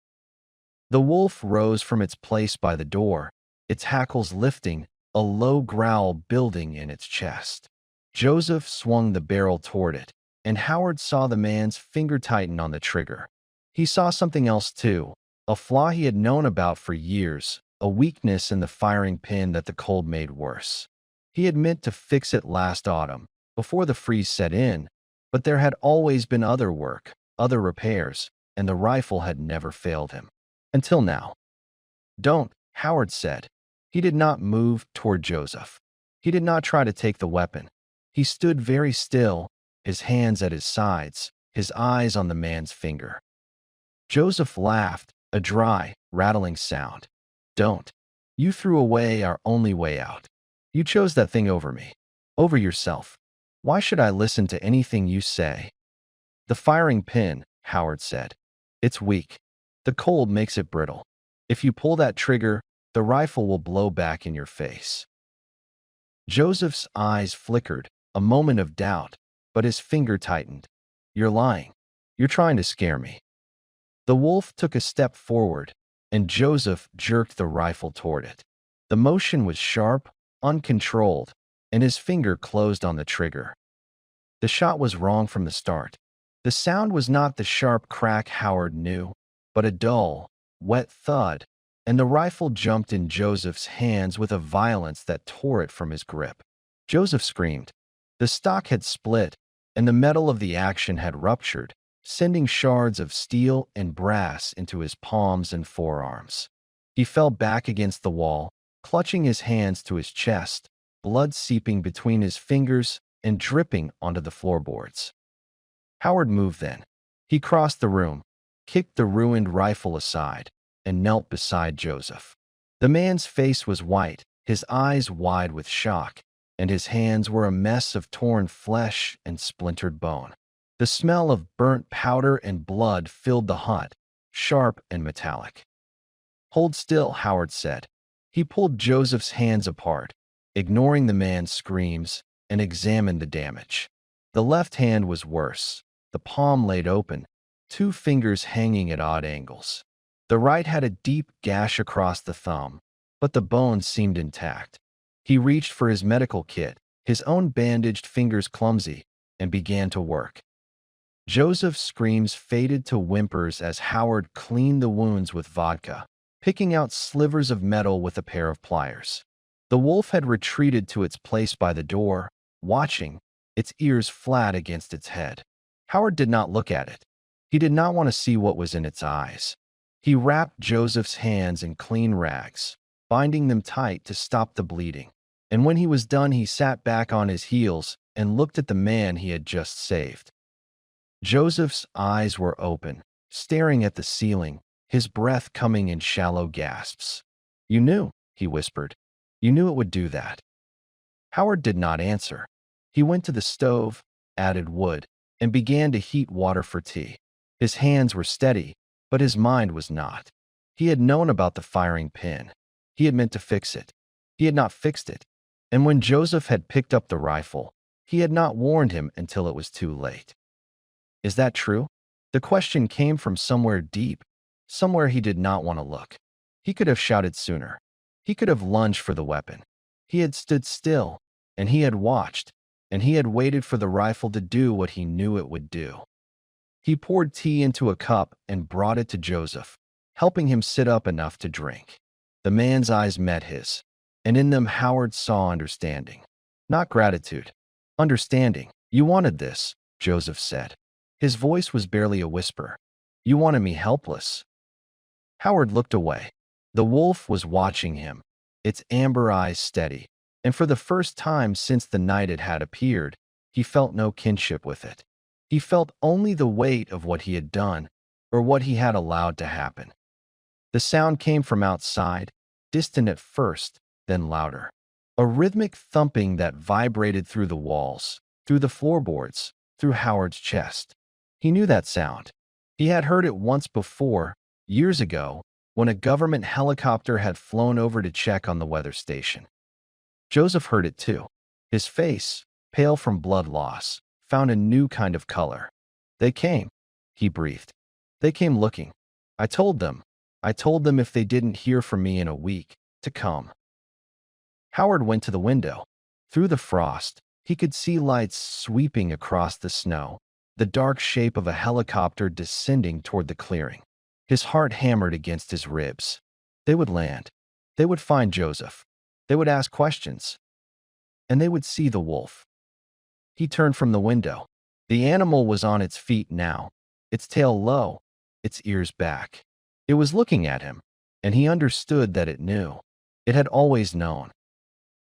The wolf rose from its place by the door, its hackles lifting, a low growl building in its chest. Joseph swung the barrel toward it, and Howard saw the man's finger tighten on the trigger. He saw something else too, a flaw he had known about for years, a weakness in the firing pin that the cold made worse. He had meant to fix it last autumn, before the freeze set in, but there had always been other work, other repairs, and the rifle had never failed him. Until now. "Don't," Howard said. He did not move toward Joseph. He did not try to take the weapon. He stood very still, his hands at his sides, his eyes on the man's finger. Joseph laughed, a dry, rattling sound. "Don't. You threw away our only way out. You chose that thing over me. Over yourself. Why should I listen to anything you say?" "The firing pin," Howard said. "It's weak. The cold makes it brittle. If you pull that trigger, the rifle will blow back in your face." Joseph's eyes flickered, a moment of doubt, but his finger tightened. "You're lying. You're trying to scare me." The wolf took a step forward, and Joseph jerked the rifle toward it. The motion was sharp, uncontrolled, and his finger closed on the trigger. The shot was wrong from the start. The sound was not the sharp crack Howard knew, but a dull, wet thud, and the rifle jumped in Joseph's hands with a violence that tore it from his grip. Joseph screamed. The stock had split, and the metal of the action had ruptured, sending shards of steel and brass into his palms and forearms. He fell back against the wall, clutching his hands to his chest, blood seeping between his fingers and dripping onto the floorboards. Howard moved then. He crossed the room, kicked the ruined rifle aside, and knelt beside Joseph. The man's face was white, his eyes wide with shock, and his hands were a mess of torn flesh and splintered bone. The smell of burnt powder and blood filled the hut, sharp and metallic. "Hold still," Howard said. He pulled Joseph's hands apart, ignoring the man's screams, and examined the damage. The left hand was worse, the palm laid open, two fingers hanging at odd angles. The right had a deep gash across the thumb, but the bone seemed intact. He reached for his medical kit, his own bandaged fingers clumsy, and began to work. Joseph's screams faded to whimpers as Howard cleaned the wounds with vodka, picking out slivers of metal with a pair of pliers. The wolf had retreated to its place by the door, watching, its ears flat against its head. Howard did not look at it. He did not want to see what was in its eyes. He wrapped Joseph's hands in clean rags, binding them tight to stop the bleeding. And when he was done, he sat back on his heels and looked at the man he had just saved. Joseph's eyes were open, staring at the ceiling, his breath coming in shallow gasps. "You knew," he whispered. "You knew it would do that." Howard did not answer. He went to the stove, added wood, and began to heat water for tea. His hands were steady, but his mind was not. He had known about the firing pin. He had meant to fix it. He had not fixed it. And when Joseph had picked up the rifle, he had not warned him until it was too late. "Is that true?" The question came from somewhere deep, somewhere he did not want to look. He could have shouted sooner. He could have lunged for the weapon. He had stood still, and he had watched, and he had waited for the rifle to do what he knew it would do. He poured tea into a cup and brought it to Joseph, helping him sit up enough to drink. The man's eyes met his, and in them Howard saw understanding. Not gratitude. Understanding. You wanted this, Joseph said. His voice was barely a whisper. You wanted me helpless. Howard looked away. The wolf was watching him, its amber eyes steady, and for the first time since the night it had appeared, he felt no kinship with it. He felt only the weight of what he had done, or what he had allowed to happen. The sound came from outside, distant at first, then louder. A rhythmic thumping that vibrated through the walls, through the floorboards, through Howard's chest. He knew that sound. He had heard it once before, years ago, when a government helicopter had flown over to check on the weather station. Joseph heard it too. His face, pale from blood loss, found a new kind of color. They came, he breathed. They came looking. I told them if they didn't hear from me in a week, to come. Howard went to the window. Through the frost, he could see lights sweeping across the snow, the dark shape of a helicopter descending toward the clearing. His heart hammered against his ribs. They would land. They would find Joseph. They would ask questions. And they would see the wolf. He turned from the window. The animal was on its feet now, its tail low, its ears back. It was looking at him, and he understood that it knew. It had always known.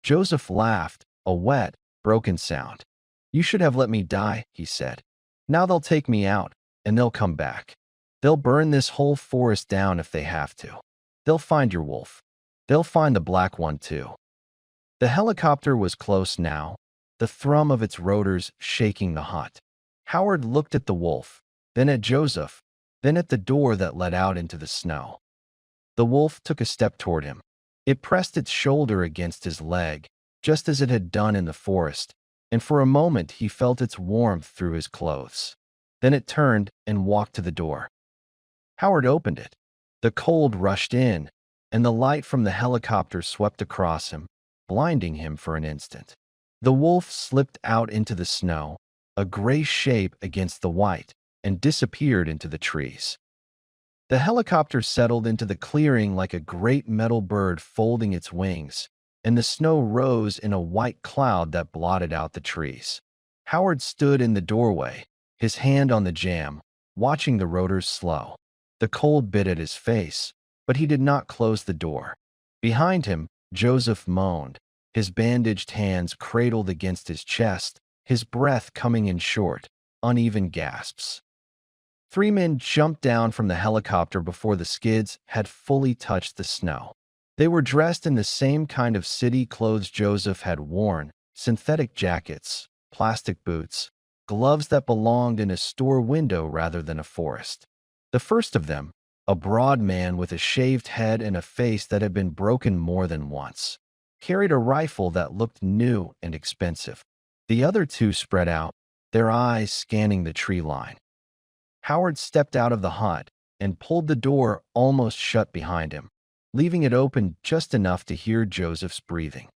Joseph laughed, a wet, broken sound. You should have let me die, he said. Now they'll take me out, and they'll come back. They'll burn this whole forest down if they have to. They'll find your wolf. They'll find the black one too. The helicopter was close now, the thrum of its rotors shaking the hut. Howard looked at the wolf, then at Joseph, then at the door that led out into the snow. The wolf took a step toward him. It pressed its shoulder against his leg, just as it had done in the forest, and for a moment he felt its warmth through his clothes. Then it turned and walked to the door. Howard opened it. The cold rushed in, and the light from the helicopter swept across him, blinding him for an instant. The wolf slipped out into the snow, a gray shape against the white, and disappeared into the trees. The helicopter settled into the clearing like a great metal bird folding its wings, and the snow rose in a white cloud that blotted out the trees. Howard stood in the doorway, his hand on the jamb, watching the rotors slow. The cold bit at his face, but he did not close the door. Behind him, Joseph moaned, his bandaged hands cradled against his chest, his breath coming in short, uneven gasps. 3 men jumped down from the helicopter before the skids had fully touched the snow. They were dressed in the same kind of city clothes Joseph had worn, synthetic jackets, plastic boots, gloves that belonged in a store window rather than a forest. The first of them, a broad man with a shaved head and a face that had been broken more than once, carried a rifle that looked new and expensive. The other 2 spread out, their eyes scanning the tree line. Howard stepped out of the hut and pulled the door almost shut behind him, leaving it open just enough to hear Joseph's breathing.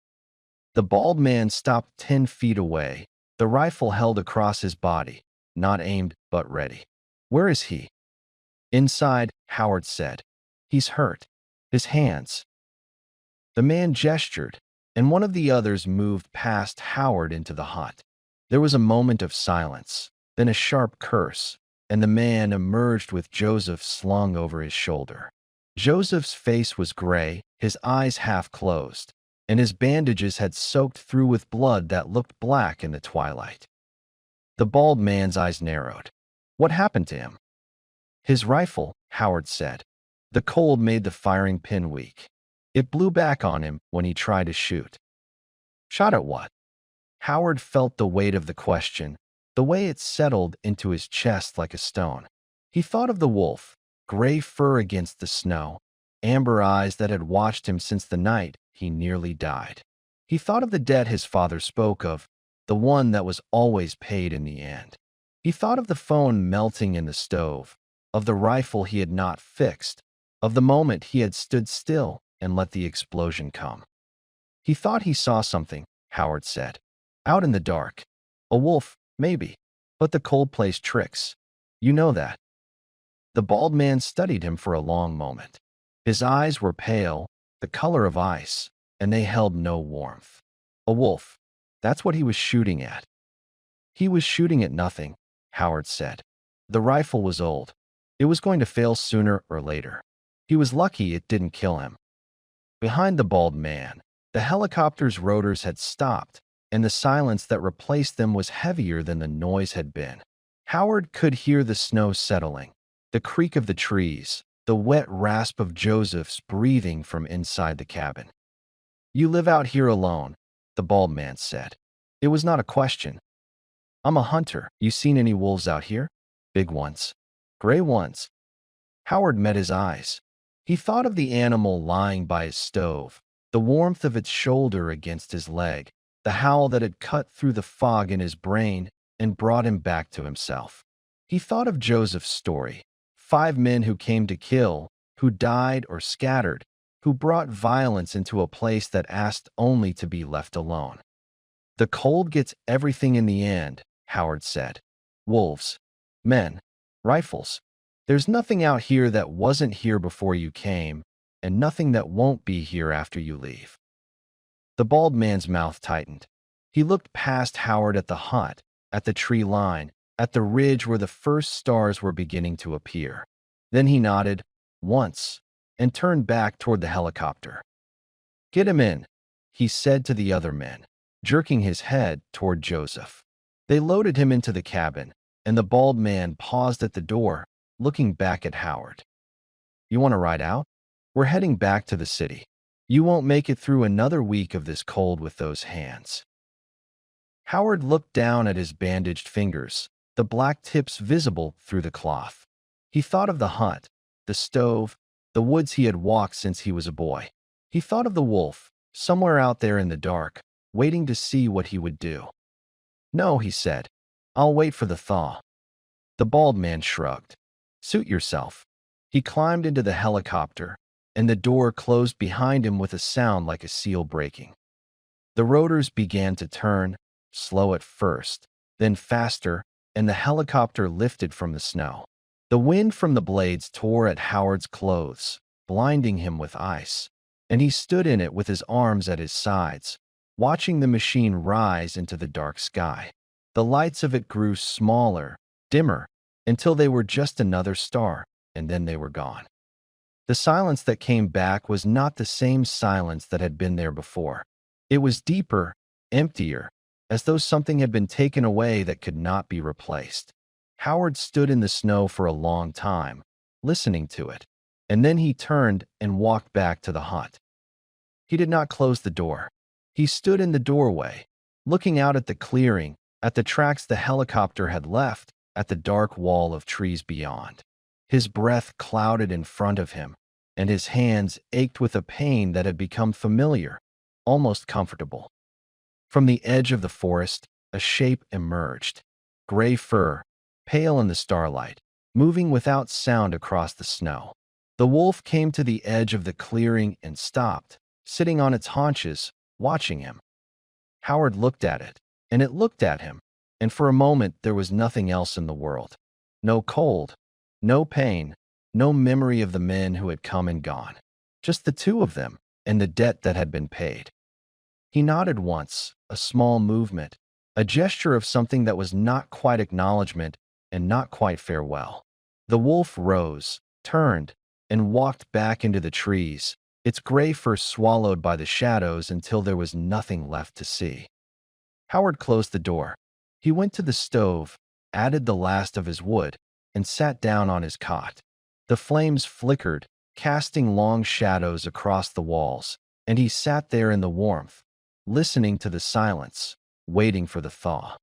The bald man stopped 10 feet away, the rifle held across his body, not aimed but ready. Where is he? Inside, Howard said. He's hurt. His hands. The man gestured, and one of the others moved past Howard into the hut. There was a moment of silence, then a sharp curse, and the man emerged with Joseph slung over his shoulder. Joseph's face was gray, his eyes half closed, and his bandages had soaked through with blood that looked black in the twilight. The bald man's eyes narrowed. What happened to him? His rifle, Howard said. The cold made the firing pin weak. It blew back on him when he tried to shoot. Shot at what? Howard felt the weight of the question, the way it settled into his chest like a stone. He thought of the wolf, gray fur against the snow, amber eyes that had watched him since the night he nearly died. He thought of the debt his father spoke of, the one that was always paid in the end. He thought of the phone melting in the stove, of the rifle he had not fixed, of the moment he had stood still and let the explosion come. He thought he saw something, Howard said. Out in the dark. A wolf, maybe. But the cold plays tricks. You know that. The bald man studied him for a long moment. His eyes were pale, the color of ice, and they held no warmth. A wolf. That's what he was shooting at. He was shooting at nothing, Howard said. The rifle was old. It was going to fail sooner or later. He was lucky it didn't kill him. Behind the bald man, the helicopter's rotors had stopped, and the silence that replaced them was heavier than the noise had been. Howard could hear the snow settling, the creak of the trees, the wet rasp of Joseph's breathing from inside the cabin. You live out here alone, the bald man said. It was not a question. I'm a hunter. You seen any wolves out here? Big ones. Gray ones. Howard met his eyes. He thought of the animal lying by his stove, the warmth of its shoulder against his leg, the howl that had cut through the fog in his brain and brought him back to himself. He thought of Joseph's story. 5 men who came to kill, who died or scattered, who brought violence into a place that asked only to be left alone. The cold gets everything in the end, Howard said. Wolves, men, rifles. There's nothing out here that wasn't here before you came, and nothing that won't be here after you leave. The bald man's mouth tightened. He looked past Howard at the hut, at the tree line, at the ridge where the first stars were beginning to appear. Then he nodded, once, and turned back toward the helicopter. Get him in, he said to the other men, jerking his head toward Joseph. They loaded him into the cabin, and the bald man paused at the door, looking back at Howard. You want to ride out? We're heading back to the city. You won't make it through another week of this cold with those hands. Howard looked down at his bandaged fingers, the black tips visible through the cloth. He thought of the hut, the stove, the woods he had walked since he was a boy. He thought of the wolf, somewhere out there in the dark, waiting to see what he would do. No, he said. I'll wait for the thaw. The bald man shrugged. Suit yourself. He climbed into the helicopter, and the door closed behind him with a sound like a seal breaking. The rotors began to turn, slow at first, then faster, and the helicopter lifted from the snow. The wind from the blades tore at Howard's clothes, blinding him with ice, and he stood in it with his arms at his sides, watching the machine rise into the dark sky. The lights of it grew smaller, dimmer, until they were just another star, and then they were gone. The silence that came back was not the same silence that had been there before. It was deeper, emptier, as though something had been taken away that could not be replaced. Howard stood in the snow for a long time, listening to it, and then he turned and walked back to the hut. He did not close the door. He stood in the doorway, looking out at the clearing, at the tracks the helicopter had left, at the dark wall of trees beyond. His breath clouded in front of him, and his hands ached with a pain that had become familiar, almost comfortable. From the edge of the forest, a shape emerged. Gray fur, pale in the starlight, moving without sound across the snow. The wolf came to the edge of the clearing and stopped, sitting on its haunches, watching him. Howard looked at it, and it looked at him, and for a moment there was nothing else in the world. No cold, no pain, no memory of the men who had come and gone. Just the two of them, and the debt that had been paid. He nodded once, a small movement, a gesture of something that was not quite acknowledgement and not quite farewell. The wolf rose, turned, and walked back into the trees, its gray fur swallowed by the shadows until there was nothing left to see. Howard closed the door. He went to the stove, added the last of his wood, and sat down on his cot. The flames flickered, casting long shadows across the walls, and he sat there in the warmth, listening to the silence, waiting for the thaw.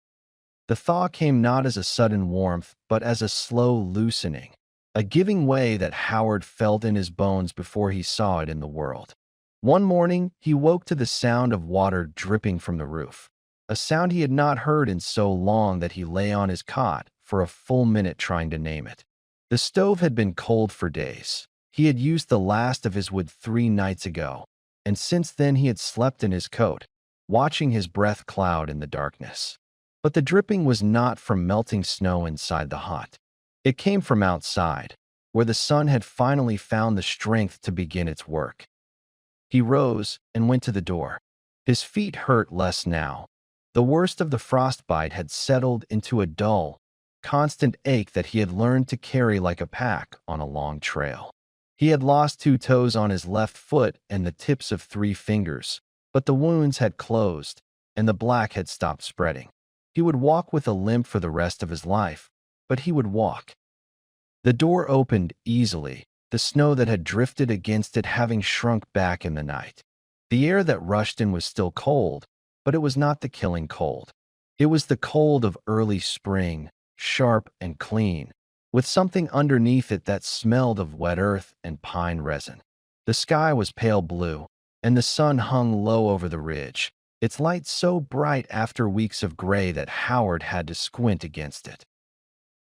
The thaw came not as a sudden warmth, but as a slow loosening, a giving way that Howard felt in his bones before he saw it in the world. One morning, he woke to the sound of water dripping from the roof, a sound he had not heard in so long that he lay on his cot, for a full minute trying to name it. The stove had been cold for days. He had used the last of his wood 3 nights ago, and since then he had slept in his coat, watching his breath cloud in the darkness. But the dripping was not from melting snow inside the hut. It came from outside, where the sun had finally found the strength to begin its work. He rose and went to the door. His feet hurt less now. The worst of the frostbite had settled into a dull, constant ache that he had learned to carry like a pack on a long trail. He had lost 2 toes on his left foot and the tips of 3 fingers, but the wounds had closed, and the black had stopped spreading. He would walk with a limp for the rest of his life, but he would walk. The door opened easily, the snow that had drifted against it having shrunk back in the night. The air that rushed in was still cold, but it was not the killing cold. It was the cold of early spring, sharp and clean, with something underneath it that smelled of wet earth and pine resin. The sky was pale blue, and the sun hung low over the ridge, its light so bright after weeks of gray that Howard had to squint against it.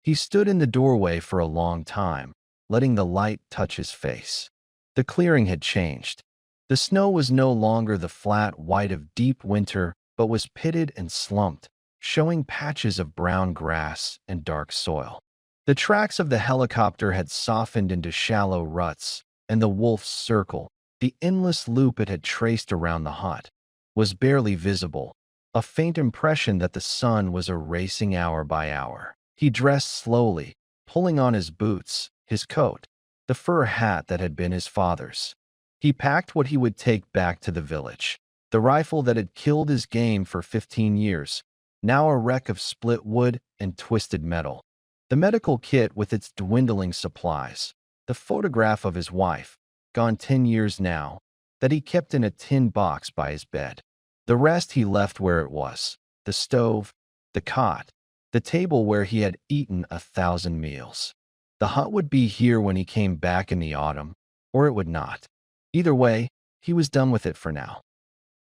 He stood in the doorway for a long time, letting the light touch his face. The clearing had changed. The snow was no longer the flat white of deep winter, but was pitted and slumped, showing patches of brown grass and dark soil. The tracks of the helicopter had softened into shallow ruts, and the wolf's circle, the endless loop it had traced around the hut, was barely visible, a faint impression that the sun was erasing hour by hour. He dressed slowly, pulling on his boots, his coat, the fur hat that had been his father's. He packed what he would take back to the village. The rifle that had killed his game for 15 years, now a wreck of split wood and twisted metal. The medical kit with its dwindling supplies. The photograph of his wife, gone 10 years now, that he kept in a tin box by his bed. The rest he left where it was. The stove, the cot, the table where he had eaten 1,000 meals. The hut would be here when he came back in the autumn, or it would not. Either way, he was done with it for now.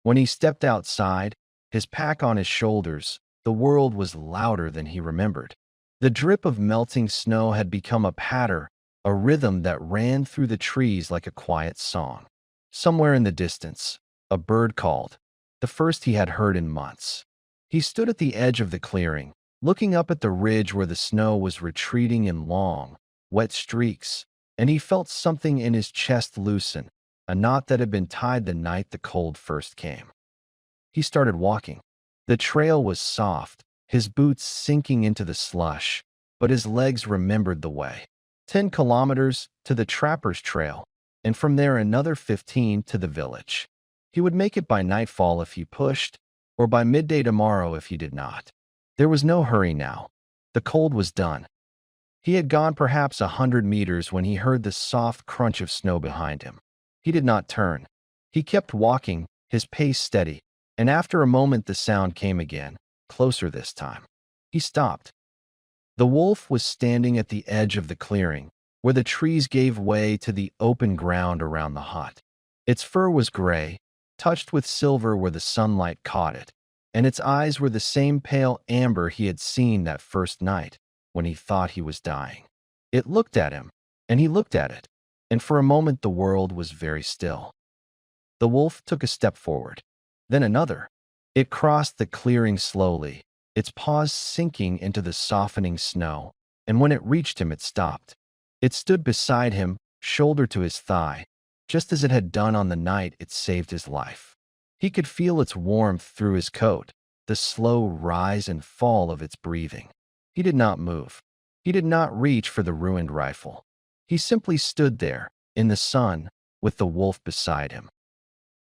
When he stepped outside, his pack on his shoulders, the world was louder than he remembered. The drip of melting snow had become a patter, a rhythm that ran through the trees like a quiet song. Somewhere in the distance, a bird called, the first he had heard in months. He stood at the edge of the clearing, looking up at the ridge where the snow was retreating in long, wet streaks, and he felt something in his chest loosen, a knot that had been tied the night the cold first came. He started walking. The trail was soft, his boots sinking into the slush, but his legs remembered the way. 10 kilometers to the trapper's trail, and from there another 15 to the village. He would make it by nightfall if he pushed, or by midday tomorrow if he did not. There was no hurry now. The cold was done. He had gone perhaps 100 meters when he heard the soft crunch of snow behind him. He did not turn. He kept walking, his pace steady, and after a moment the sound came again, closer this time. He stopped. The wolf was standing at the edge of the clearing, where the trees gave way to the open ground around the hut. Its fur was gray, touched with silver where the sunlight caught it, and its eyes were the same pale amber he had seen that first night when he thought he was dying. It looked at him, and he looked at it, and for a moment the world was very still. The wolf took a step forward, then another. It crossed the clearing slowly, its paws sinking into the softening snow, and when it reached him it stopped. It stood beside him, shoulder to his thigh, just as it had done on the night it saved his life. He could feel its warmth through his coat, the slow rise and fall of its breathing. He did not move. He did not reach for the ruined rifle. He simply stood there, in the sun, with the wolf beside him.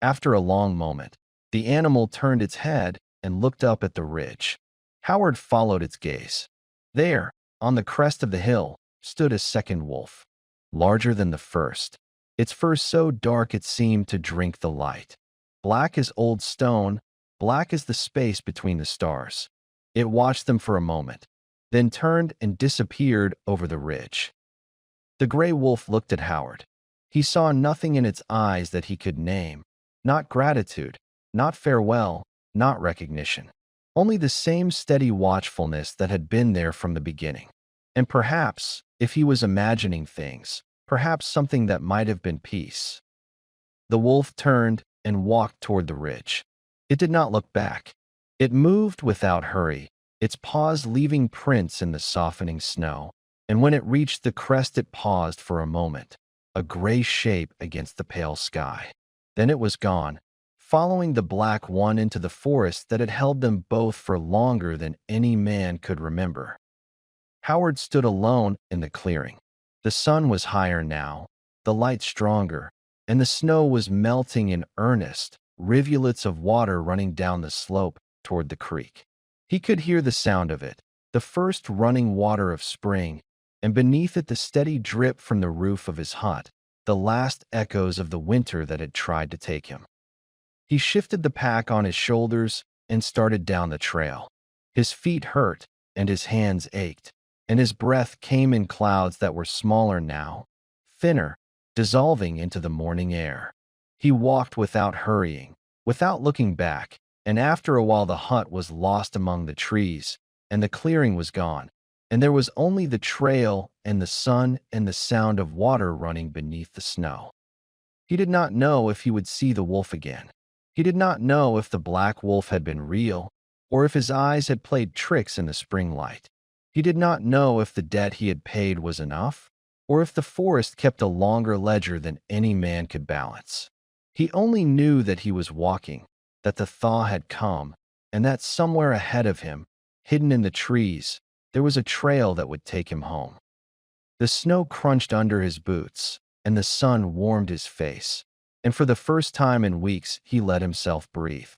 After a long moment, the animal turned its head and looked up at the ridge. Howard followed its gaze. There, on the crest of the hill, stood a second wolf, larger than the first, its fur so dark it seemed to drink the light. Black as old stone, black as the space between the stars. It watched them for a moment, then turned and disappeared over the ridge. The gray wolf looked at Howard. He saw nothing in its eyes that he could name, not gratitude, not farewell, not recognition. only the same steady watchfulness that had been there from the beginning. And perhaps, if he was imagining things, perhaps something that might have been peace. The wolf turned and walked toward the ridge. It did not look back. It moved without hurry, its paws leaving prints in the softening snow, and when it reached the crest it paused for a moment, a gray shape against the pale sky. Then it was gone, following the black one into the forest that had held them both for longer than any man could remember. Howard stood alone in the clearing. The sun was higher now, the light stronger, and the snow was melting in earnest, rivulets of water running down the slope toward the creek. He could hear the sound of it, the first running water of spring, and beneath it the steady drip from the roof of his hut, the last echoes of the winter that had tried to take him. He shifted the pack on his shoulders and started down the trail. His feet hurt and his hands ached, and his breath came in clouds that were smaller now, thinner, dissolving into the morning air. He walked without hurrying, without looking back, and after a while the hut was lost among the trees, and the clearing was gone, and there was only the trail and the sun and the sound of water running beneath the snow. He did not know if he would see the wolf again. He did not know if the black wolf had been real, or if his eyes had played tricks in the spring light. He did not know if the debt he had paid was enough, or if the forest kept a longer ledger than any man could balance. He only knew that he was walking, that the thaw had come, and that somewhere ahead of him, hidden in the trees, there was a trail that would take him home. The snow crunched under his boots, and the sun warmed his face, and for the first time in weeks he let himself breathe.